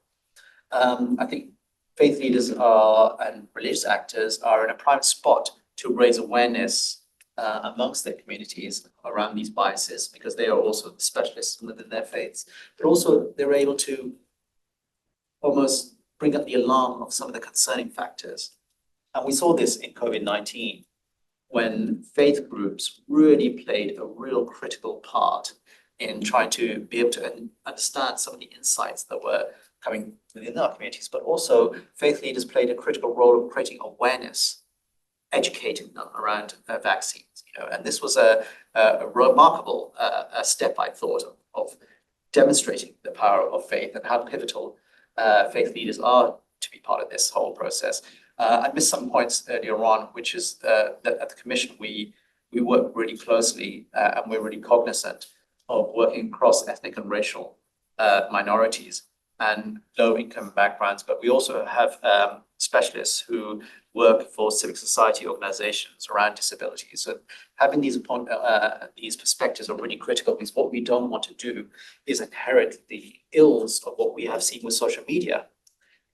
I think faith leaders and religious actors are in a prime spot to raise awareness amongst their communities around these biases, because they are also the specialists within their faiths. But also they're able to almost bring up the alarm of some of the concerning factors. And we saw this in COVID-19, when faith groups really played a real critical part in trying to be able to understand some of the insights that were coming within our communities. But also faith leaders played a critical role of creating awareness, educating them around vaccines. And this was a remarkable step, I thought, of demonstrating the power of faith and how pivotal faith leaders are to be part of this whole process. I missed some points earlier on, which is that at the Commission, we work really closely and we're really cognizant of working across ethnic and racial minorities and low-income backgrounds. But we also have specialists who work for civic society organizations around disabilities. So having these perspectives are really critical, because what we don't want to do is inherit the ills of what we have seen with social media.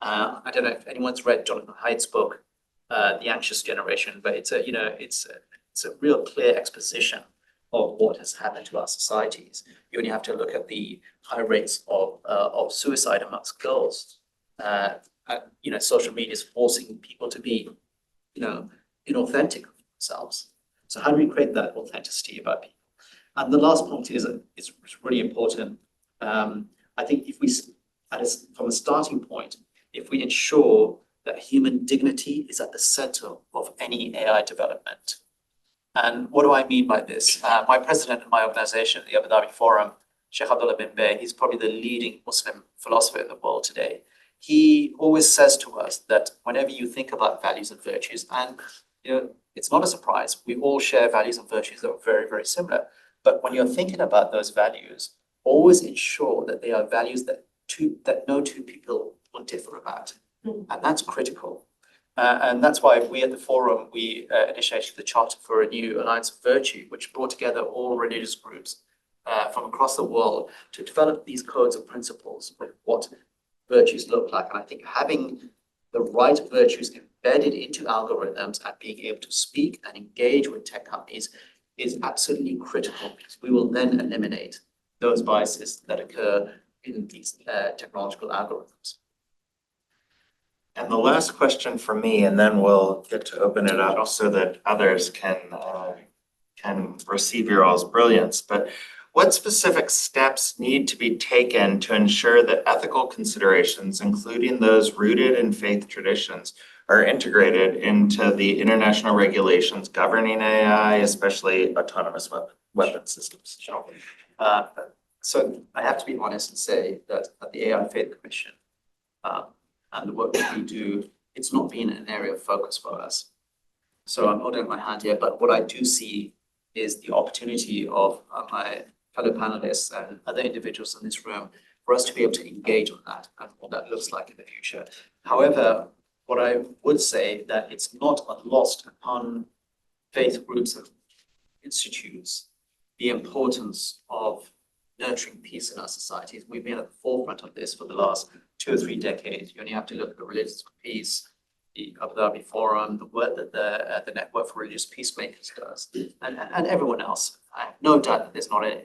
I don't know if anyone's read Jonathan Haidt's book, The Anxious Generation, but it's a real clear exposition of what has happened to our societies. You only have to look at the high rates of suicide amongst girls. Social media is forcing people to be, inauthentic of themselves. So how do we create that authenticity about people? And the last point is really important. I think if we, from a starting point, if we ensure that human dignity is at the center of any AI development. And what do I mean by this? My president of my organization, the Abu Dhabi Forum, Sheikh Abdullah bin Bay, he's probably the leading Muslim philosopher in the world today. He always says to us that whenever you think about values and virtues, and it's not a surprise, we all share values and virtues that are very, very similar. But when you're thinking about those values, always ensure that they are values that no two people will differ about. And that's critical. And that's why we at the forum, we initiated the Charter for a New Alliance of Virtue, which brought together all religious groups from across the world to develop these codes of principles of what virtues look like. And I think having the right virtues embedded into algorithms and being able to speak and engage with tech companies is absolutely critical, because we will then eliminate those biases that occur in these technological algorithms. And the last question for me, and then we'll get to open it up so that others can receive your all's brilliance. But what specific steps need to be taken to ensure that ethical considerations, including those rooted in faith traditions, are integrated into the international regulations governing AI, especially autonomous weapon systems? So I have to be honest and say that at the AI Faith Commission, and the work that we do, it's not been an area of focus for us. So I'm holding up my hand here, but what I do see is the opportunity of my fellow panelists and other individuals in this room for us to be able to engage on that and what that looks like in the future. However, what I would say that it's not lost upon faith groups and institutes the importance of nurturing peace in our societies. We've been at the forefront of this for the last 2 or 3 decades. You only have to look at the Religious Peace, the Abu Dhabi Forum, the work that the Network for Religious Peacemakers does, and everyone else. I have no doubt that there's not an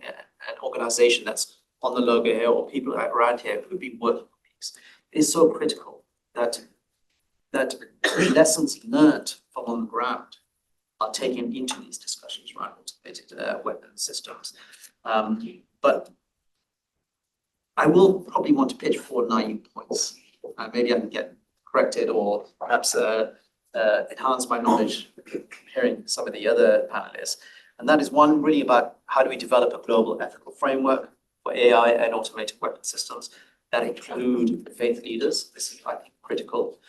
organization that's on the logo here or people around here who've been working on peace. It is so critical that lessons learned from on the ground are taken into these discussions around automated weapon systems. But I will probably want to pitch 4 naive points. Maybe I can get corrected or perhaps enhance my knowledge hearing some of the other panelists. And that is one really about how do we develop a global ethical framework for AI and automated weapon systems that include faith leaders. This is, I think, critical.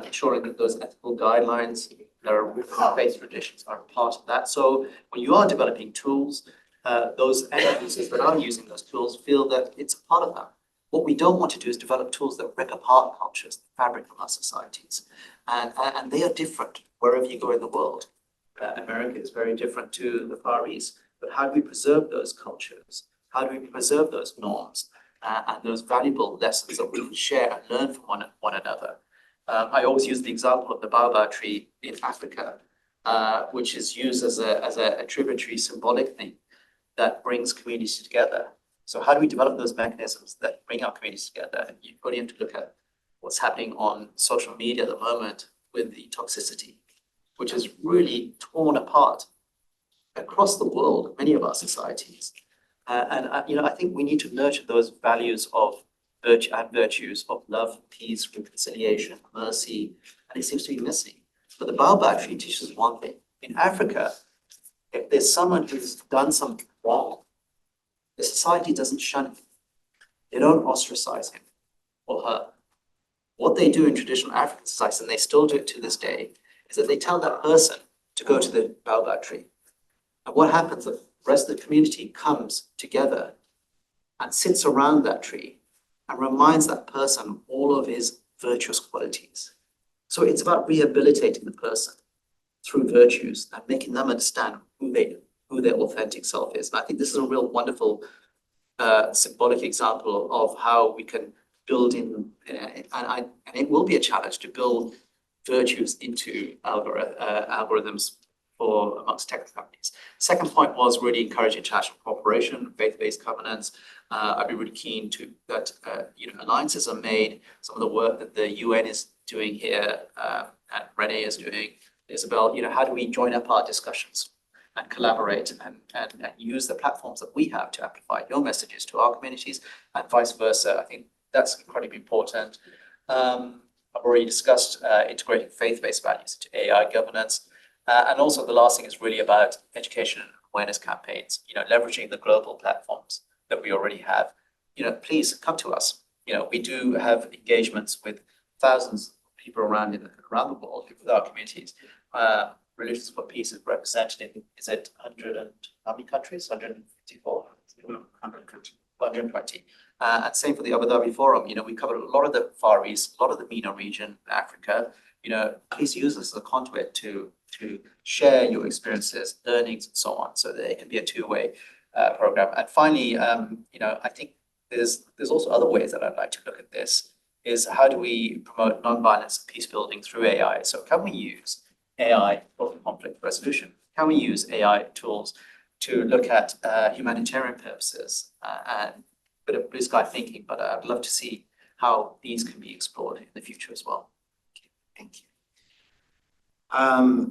Ensuring that those ethical guidelines that are written in faith traditions are part of that. So when you are developing tools, those end users that are using those tools feel that it's a part of that. What we don't want to do is develop tools that rip apart cultures, the fabric of our societies. And they are different wherever you go in the world. America is very different to the Far East. But how do we preserve those cultures? How do we preserve those norms and those valuable lessons that we can share and learn from one another? I always use the example of the baobab tree in Africa, which is used as a tributary symbolic thing that brings communities together. So how do we develop those mechanisms that bring our communities together? You only have to look at what's happening on social media at the moment with the toxicity, which has really torn apart across the world, many of our societies. I think we need to nurture those values of virtues of love, peace, reconciliation, mercy, and it seems to be missing. But the baobab tree teaches one thing. In Africa, if there's someone who's done something wrong, the society doesn't shun him. They don't ostracize him or her. What they do in traditional African societies, and they still do it to this day, is that they tell that person to go to the baobab tree. And what happens, the rest of the community comes together and sits around that tree and reminds that person all of his virtuous qualities. So it's about rehabilitating the person through virtues and making them understand who their authentic self is. And I think this is a real wonderful symbolic example of how we can build in, and it will be a challenge to build virtues into algorithms for amongst tech companies. Second point was really encouraging international cooperation, faith-based governance. I'd be really keen to that alliances are made. Some of the work that the UN is doing here, and Renee is doing, Isabel, how do we join up our discussions? and collaborate and use the platforms that we have to amplify your messages to our communities and vice versa. I think that's incredibly important. I've already discussed integrating faith-based values into AI governance. And also the last thing is really about education and awareness campaigns, leveraging the global platforms that we already have. Please come to us. We do have engagements with thousands of people around the world with our communities. Religions for Peace is represented in, is it 100 and how many countries? 154? 120. And same for the Abu Dhabi Forum. We covered a lot of the Far East, a lot of the MENA region, Africa. Please use us as a conduit to share your experiences, learnings, and so on, so that it can be a two-way program. And finally, I think there's also other ways that I'd like to look at this. Is how do we promote nonviolence and peace building through AI? So can we use AI for conflict resolution? Can we use AI tools to look at humanitarian purposes and a bit of blue sky thinking? But I'd love to see how these can be explored in the future as well. Thank you.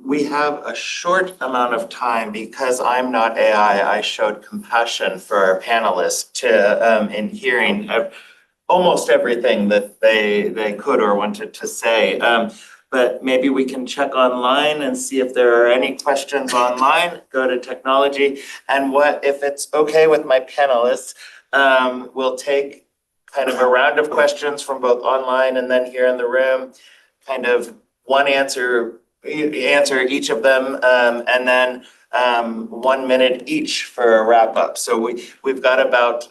We have a short amount of time because I'm not AI. I showed compassion for our panelists in hearing almost everything that they could or wanted to say. But maybe we can check online and see if there are any questions online. Go to technology. And if it's okay with my panelists, we'll take kind of a round of questions from both online and then here in the room, kind of one answer each of them, and then 1 minute each for a wrap up. So we've got about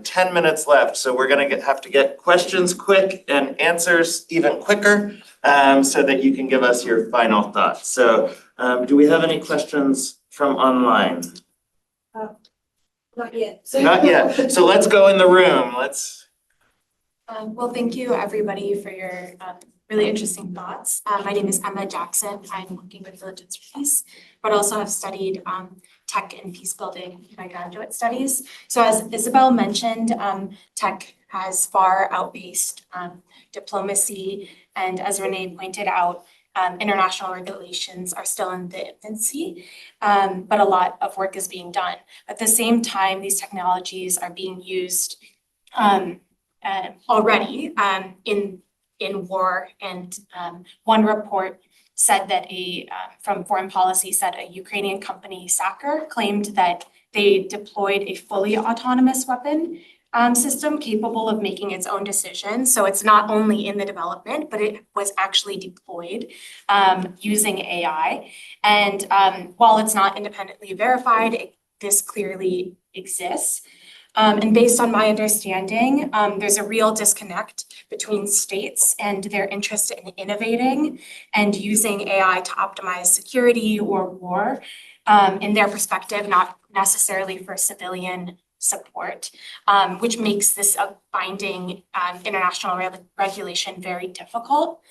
10 minutes left. So we're going to have to get questions quick and answers even quicker, so that you can give us your final thoughts. So do we have any questions from online? Not yet. Not yet. So let's go in the room. Well, thank you everybody for your really interesting thoughts. My name is Emma Jackson. I'm working with Religions for Peace, but also have studied tech and peace building in my graduate studies. So as Isabel mentioned, tech has far outpaced diplomacy. And as Renee pointed out, international regulations are still in the infancy, but a lot of work is being done. At the same time, these technologies are being used already in war, and one report said that from Foreign Policy said a Ukrainian company, Sacker, claimed that they deployed a fully autonomous weapon system capable of making its own decisions. So it's not only in the development, but it was actually deployed using AI. And while it's not independently verified, this clearly exists. And based on my understanding, there's a real disconnect between states and their interest in innovating and using AI to optimize security or war in their perspective, not necessarily for civilian support, which makes this a binding international regulation very difficult.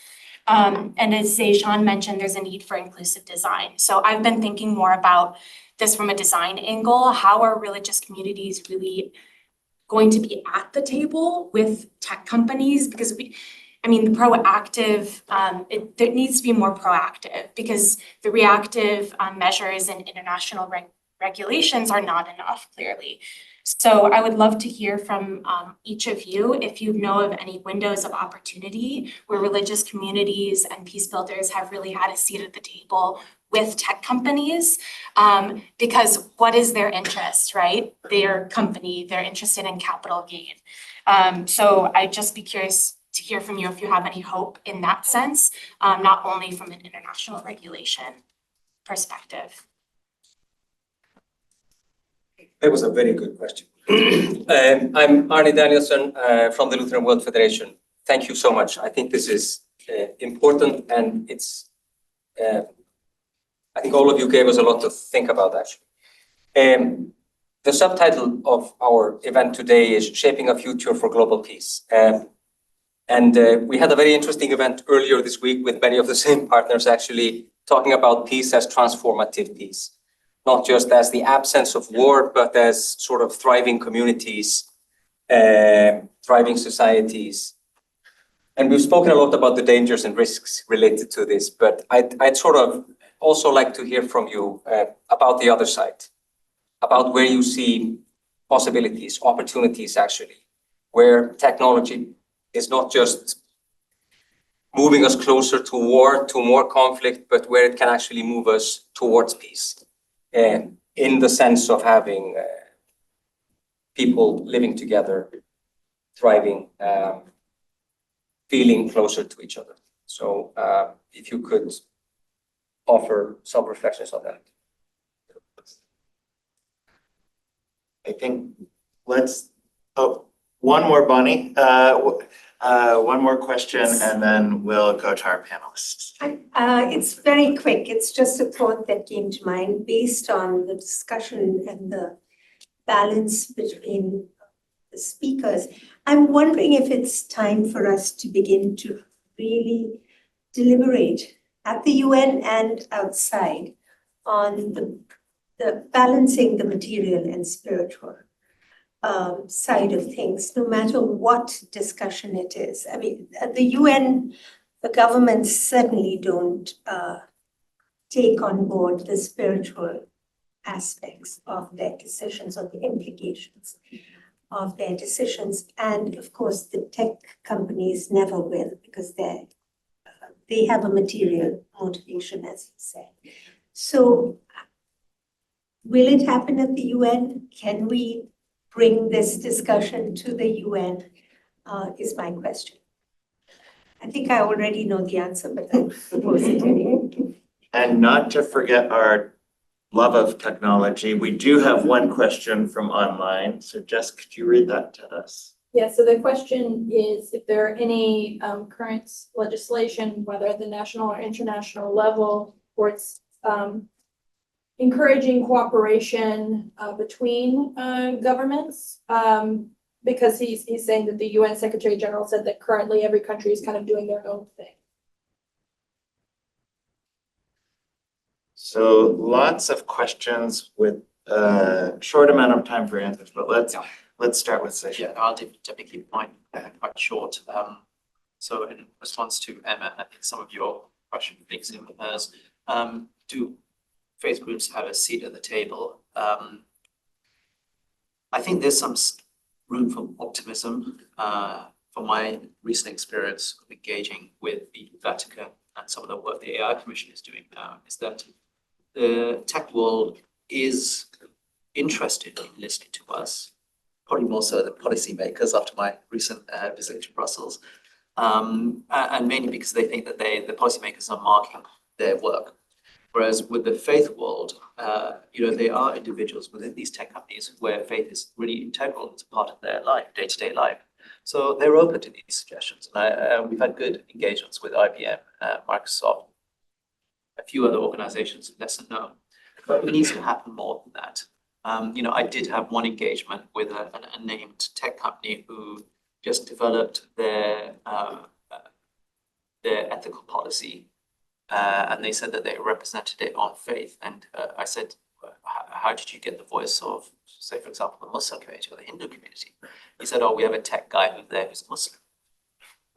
And as Zeshan mentioned, there's a need for inclusive design. So I've been thinking more about this from a design angle. How are religious communities really going to be at the table with tech companies? Because the proactive, there needs to be more proactive, because the reactive measures and international regulations are not enough, clearly. So I would love to hear from each of you if you know of any windows of opportunity where religious communities and peace builders have really had a seat at the table with tech companies, because what is their interest, right? Their company, they're interested in capital gain. So I'd just be curious to hear from you if you have any hope in that sense, not only from an international regulation perspective. That was a very good question. I'm Arne Danielson from the Lutheran World Federation. Thank you so much. I think this is important, and it's I think all of you gave us a lot to think about, actually. The subtitle of our event today is Shaping a Future for Global Peace. And we had a very interesting event earlier this week with many of the same partners, actually, talking about peace as transformative peace, not just as the absence of war, but as sort of thriving communities, thriving societies. And we've spoken a lot about the dangers and risks related to this, but I'd sort of also like to hear from you about the other side, about where you see possibilities, opportunities actually, where technology is not just moving us closer to war, to more conflict, but where it can actually move us towards peace, in the sense of having people living together, thriving, feeling closer to each other. So if you could offer some reflections on that. I think one more, Bonnie, one more question, and then we'll go to our panelists. It's very quick. It's just a thought that came to mind based on the discussion and the balance between the speakers. I'm wondering if it's time for us to begin to really deliberate at the UN and outside on the balancing the material and spiritual side of things, no matter what discussion it is. I mean, at the UN, the governments certainly don't take on board the spiritual aspects of their decisions or the implications of their decisions. And of course, the tech companies never will, because they have a material motivation, as you said. So will it happen at the UN? Can we bring this discussion to the UN, is my question. I think I already know the answer, but I propose it anyway. And not to forget our love of technology, we do have one question from online. So Jess, could you read that to us? Yeah, so the question is if there are any current legislation, whether at the national or international level, or it's encouraging cooperation between governments, because he's saying that the UN Secretary General said that currently every country is kind of doing their own thing. So lots of questions with a short amount of time for answers, but let's start with Sesha. Yeah, I'll definitely keep mine quite short. So in response to Emma, I think some of your question links in with hers. Do faith groups have a seat at the table? I think there's some room for optimism. From my recent experience of engaging with the Vatican and some of the work the AI Commission is doing now, is that the tech world is interested in listening to us, probably more so than policymakers after my recent visit to Brussels, and mainly because they think that the policymakers are marking their work. Whereas with the faith world, there are individuals within these tech companies where faith is really integral as a part of their life, day-to-day life. So they're open to these suggestions. And we've had good engagements with IBM, Microsoft, a few other organizations, lesser known. But it needs to happen more than that. I did have one engagement with a named tech company who just developed their ethical policy. And they said that they represented it on faith. And I said, how did you get the voice of, say, for example, the Muslim community or the Hindu community? He said, oh, we have a tech guy there who's Muslim.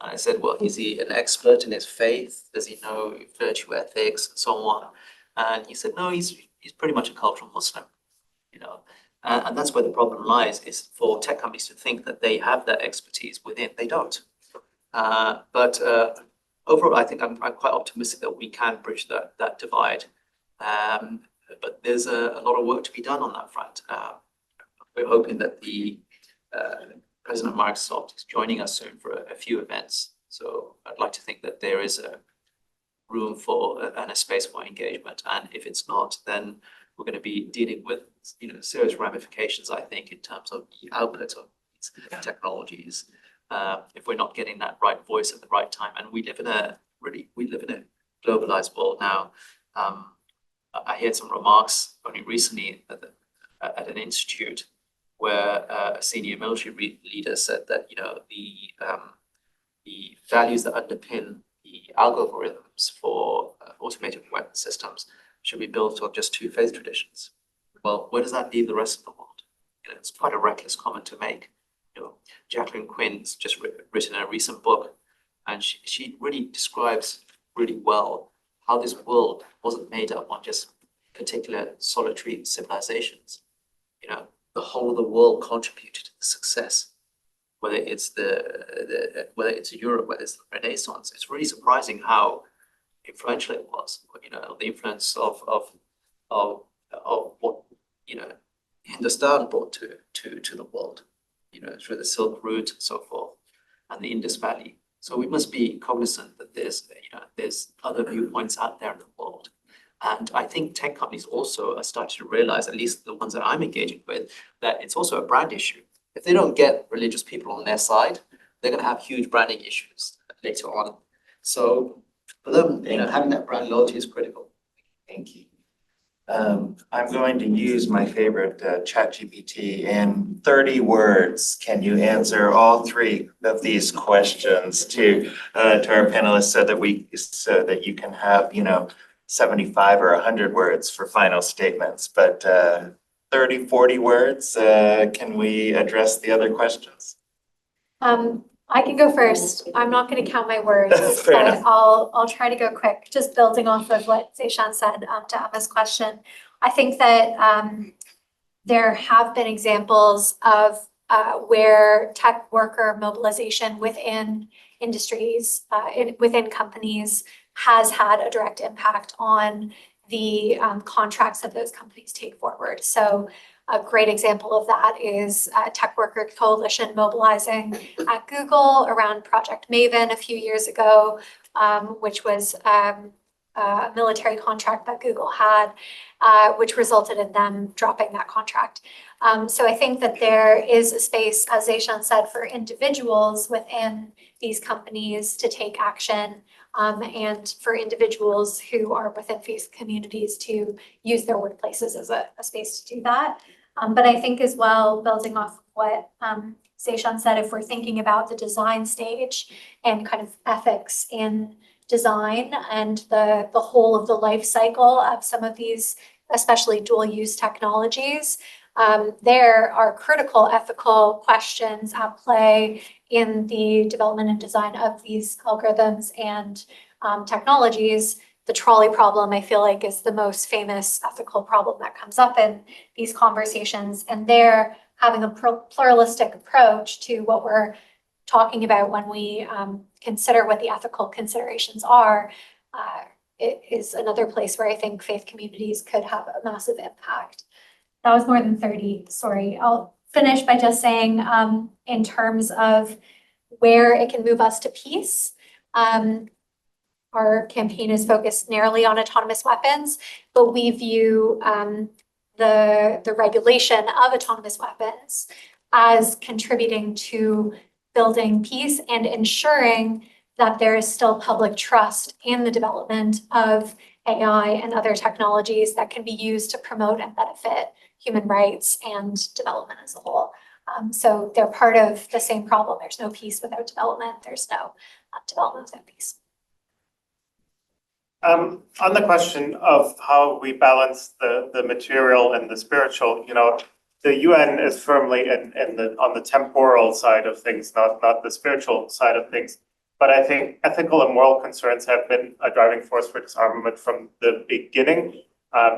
And I said, well, is he an expert in his faith? Does he know virtue ethics and so on? And he said, no, he's pretty much a cultural Muslim, And that's where the problem lies, is for tech companies to think that they have that expertise within. They don't. But overall, I think I'm quite optimistic that we can bridge that divide. But there's a lot of work to be done on that front. We're hoping that the president of Microsoft is joining us soon for a few events. So I'd like to think that there is a room for and a space for engagement. And if it's not, then we're going to be dealing with serious ramifications, I think, in terms of the output of these technologies. If we're not getting that right voice at the right time, and we live in a globalized world now. I heard some remarks only recently at an institute where a senior military leader said that the values that underpin the algorithms for automated weapon systems should be built on just two faith traditions. Well, where does that leave the rest of the world? It's quite a reckless comment to make. Jacqueline Quinn's just written a recent book, and she really describes really well how this world wasn't made up on just particular solitary civilizations. You know, the whole of the world contributed to the success. Whether it's whether it's Europe, whether it's the Renaissance, it's really surprising how influential it was. You know, the influence of what, you know, Hindustan brought to the world, you know, through the Silk Route and so forth, and the Indus Valley. So we must be cognizant that there's other viewpoints out there in the world. And I think tech companies also are starting to realize, at least the ones that I'm engaging with, that it's also a brand issue. If they don't get religious people on their side, they're going to have huge branding issues later on. So for them, you know, having that brand loyalty is critical. Thank you. I'm going to use my favorite ChatGPT. In 30 words, can you answer all three of these questions to our panelists so that you can have, you know, 75 or 100 words for final statements, but 30, 40 words, can we address the other questions? I can go first. I'm not going to count my words, Fair but enough. I'll try to go quick. Just building off of what Zeishan said to Emma's question. I think that there have been examples of where tech worker mobilization within industries, within companies, has had a direct impact on the contracts that those companies take forward. So a great example of that is a tech worker coalition mobilizing at Google around Project Maven a few years ago, which was a military contract that Google had, which resulted in them dropping that contract. So I think that there is a space, as Zeishan said, for individuals within these companies to take action, and for individuals who are within faith communities to use their workplaces as a space to do that. But I think as well, building off what Zeishan said, if we're thinking about the design stage and kind of ethics in design and the whole of the life cycle of some of these, especially dual use technologies, there are critical ethical questions at play in the development and design of these algorithms and technologies. The trolley problem, I feel like, is the most famous ethical problem that comes up in these conversations. And there, having a pluralistic approach to what we're talking about when we consider what the ethical considerations are, it is another place where I think faith communities could have a massive impact. That was more than 30, sorry. I'll finish by just saying, in terms of where it can move us to peace, our campaign is focused narrowly on autonomous weapons, but we view the regulation of autonomous weapons as contributing to building peace and ensuring that there is still public trust in the development of AI and other technologies that can be used to promote and benefit human rights and development as a whole. So they're part of the same problem. There's no peace without development. There's no development without peace. On the question of how we balance the material and the spiritual, you know, the UN is firmly on the temporal side of things, not the spiritual side of things. But I think ethical and moral concerns have been a driving force for disarmament from the beginning.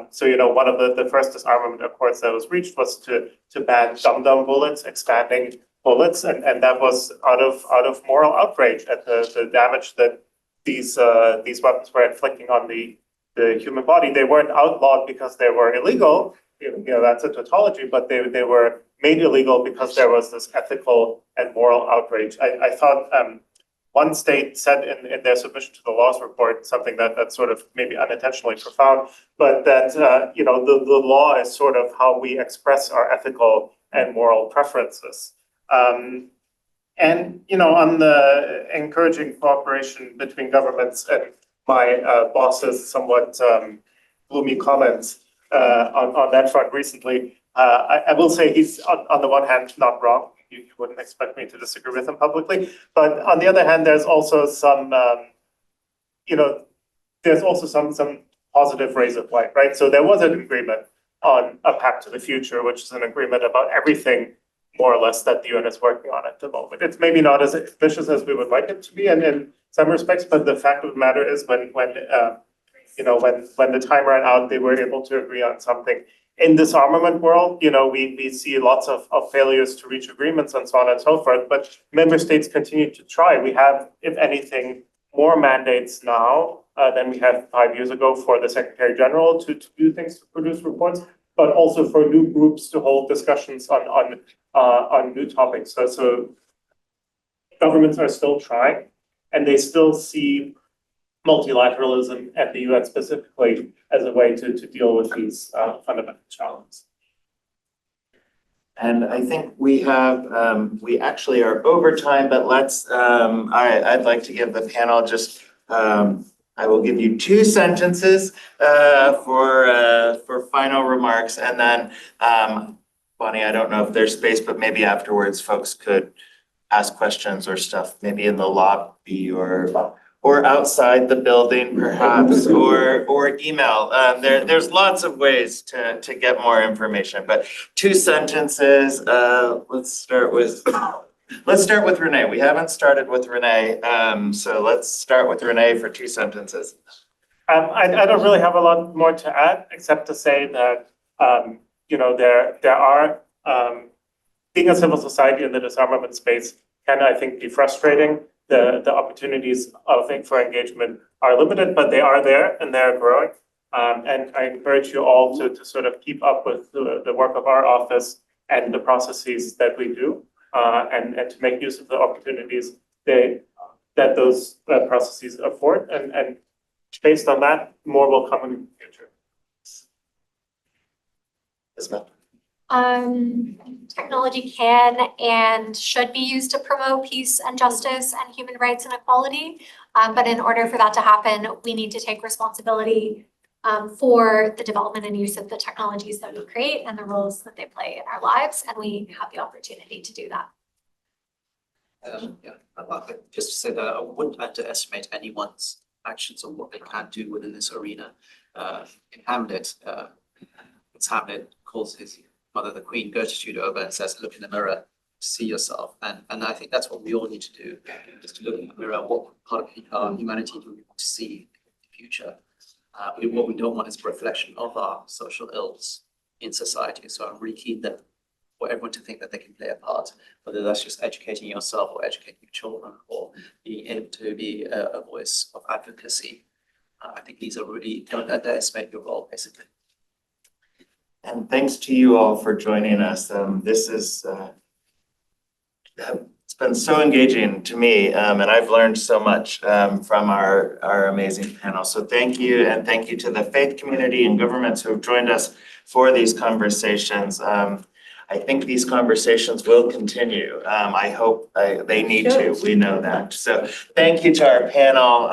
So, you know, one of the first disarmament accords that was reached was to ban dum-dum bullets, expanding bullets, and that was out of moral outrage at the damage that these weapons were inflicting on the human body. They weren't outlawed because they were illegal, you know, that's a tautology, but they were made illegal because there was this ethical and moral outrage. I thought one state said in their submission to the laws report something that's sort of maybe unintentionally profound, but that you know, the law is sort of how we express our ethical and moral preferences. And you know, on the encouraging cooperation between governments and my boss's somewhat gloomy comments on that front recently, I will say he's on the one hand not wrong. You wouldn't expect me to disagree with him publicly, but on the other hand, there's also some, you know, there's also some positive rays of light, right? So there was an agreement on a pact to the future, which is an agreement about everything more or less that the UN is working on at the moment. It's maybe not as ambitious as we would like it to be, and in some respects, but the fact of the matter is when when the time ran out, they were able to agree on something. In this armament world, we see lots of failures to reach agreements and so on and so forth, but member states continue to try. We have, if anything, more mandates now than we had 5 years ago for the Secretary General to do things, to produce reports, but also for new groups to hold discussions on new topics. So governments are still trying, and they still see multilateralism and the UN specifically as a way to deal with these fundamental challenges. And I think we actually are over time, but I'd like to give the panel just, I will give you 2 sentences for final remarks. And then, Bonnie, I don't know if there's space, but maybe afterwards folks could ask questions or stuff, maybe in the lobby or outside the building perhaps, or email. There's lots of ways to get more information, but 2 sentences. Let's start with Renee. We haven't started with Renee, so let's start with Renee for 2 sentences. I don't really have a lot more to add, except to say that there are being a civil society in the disarmament space can, I think, be frustrating. The opportunities for engagement are limited, but they are there and they're growing. And I encourage you all to sort of keep up with the work of our office and the processes that we do, and to make use of the opportunities that those processes afford. And based on that, more will come in the future. Isabel. Technology can and should be used to promote peace and justice and human rights and equality. But in order for that to happen, we need to take responsibility for the development and use of the technologies that we create and the roles that they play in our lives. And we have the opportunity to do that. I'd like just to say that I wouldn't underestimate anyone's actions on what they can do within this arena. In Hamlet, it's Hamlet calls his mother, the Queen, Gertrude, over and says, look in the mirror, see yourself. And I think that's what we all need to do, is to look in the mirror, what part of humanity do we want to see in the future? What we don't want is a reflection of our social ills in society. So I'm really keen for everyone to think that they can play a part, whether that's just educating yourself or educating your children or being able to be a voice of advocacy. I think these are really, don't underestimate your role, basically. And thanks to you all for joining us. This is, it's been so engaging to me, and I've learned so much from our amazing panel. So thank you, and thank you to the faith community and governments who have joined us for these conversations. I think these conversations will continue. I hope they need to, we know that. So thank you to our panel.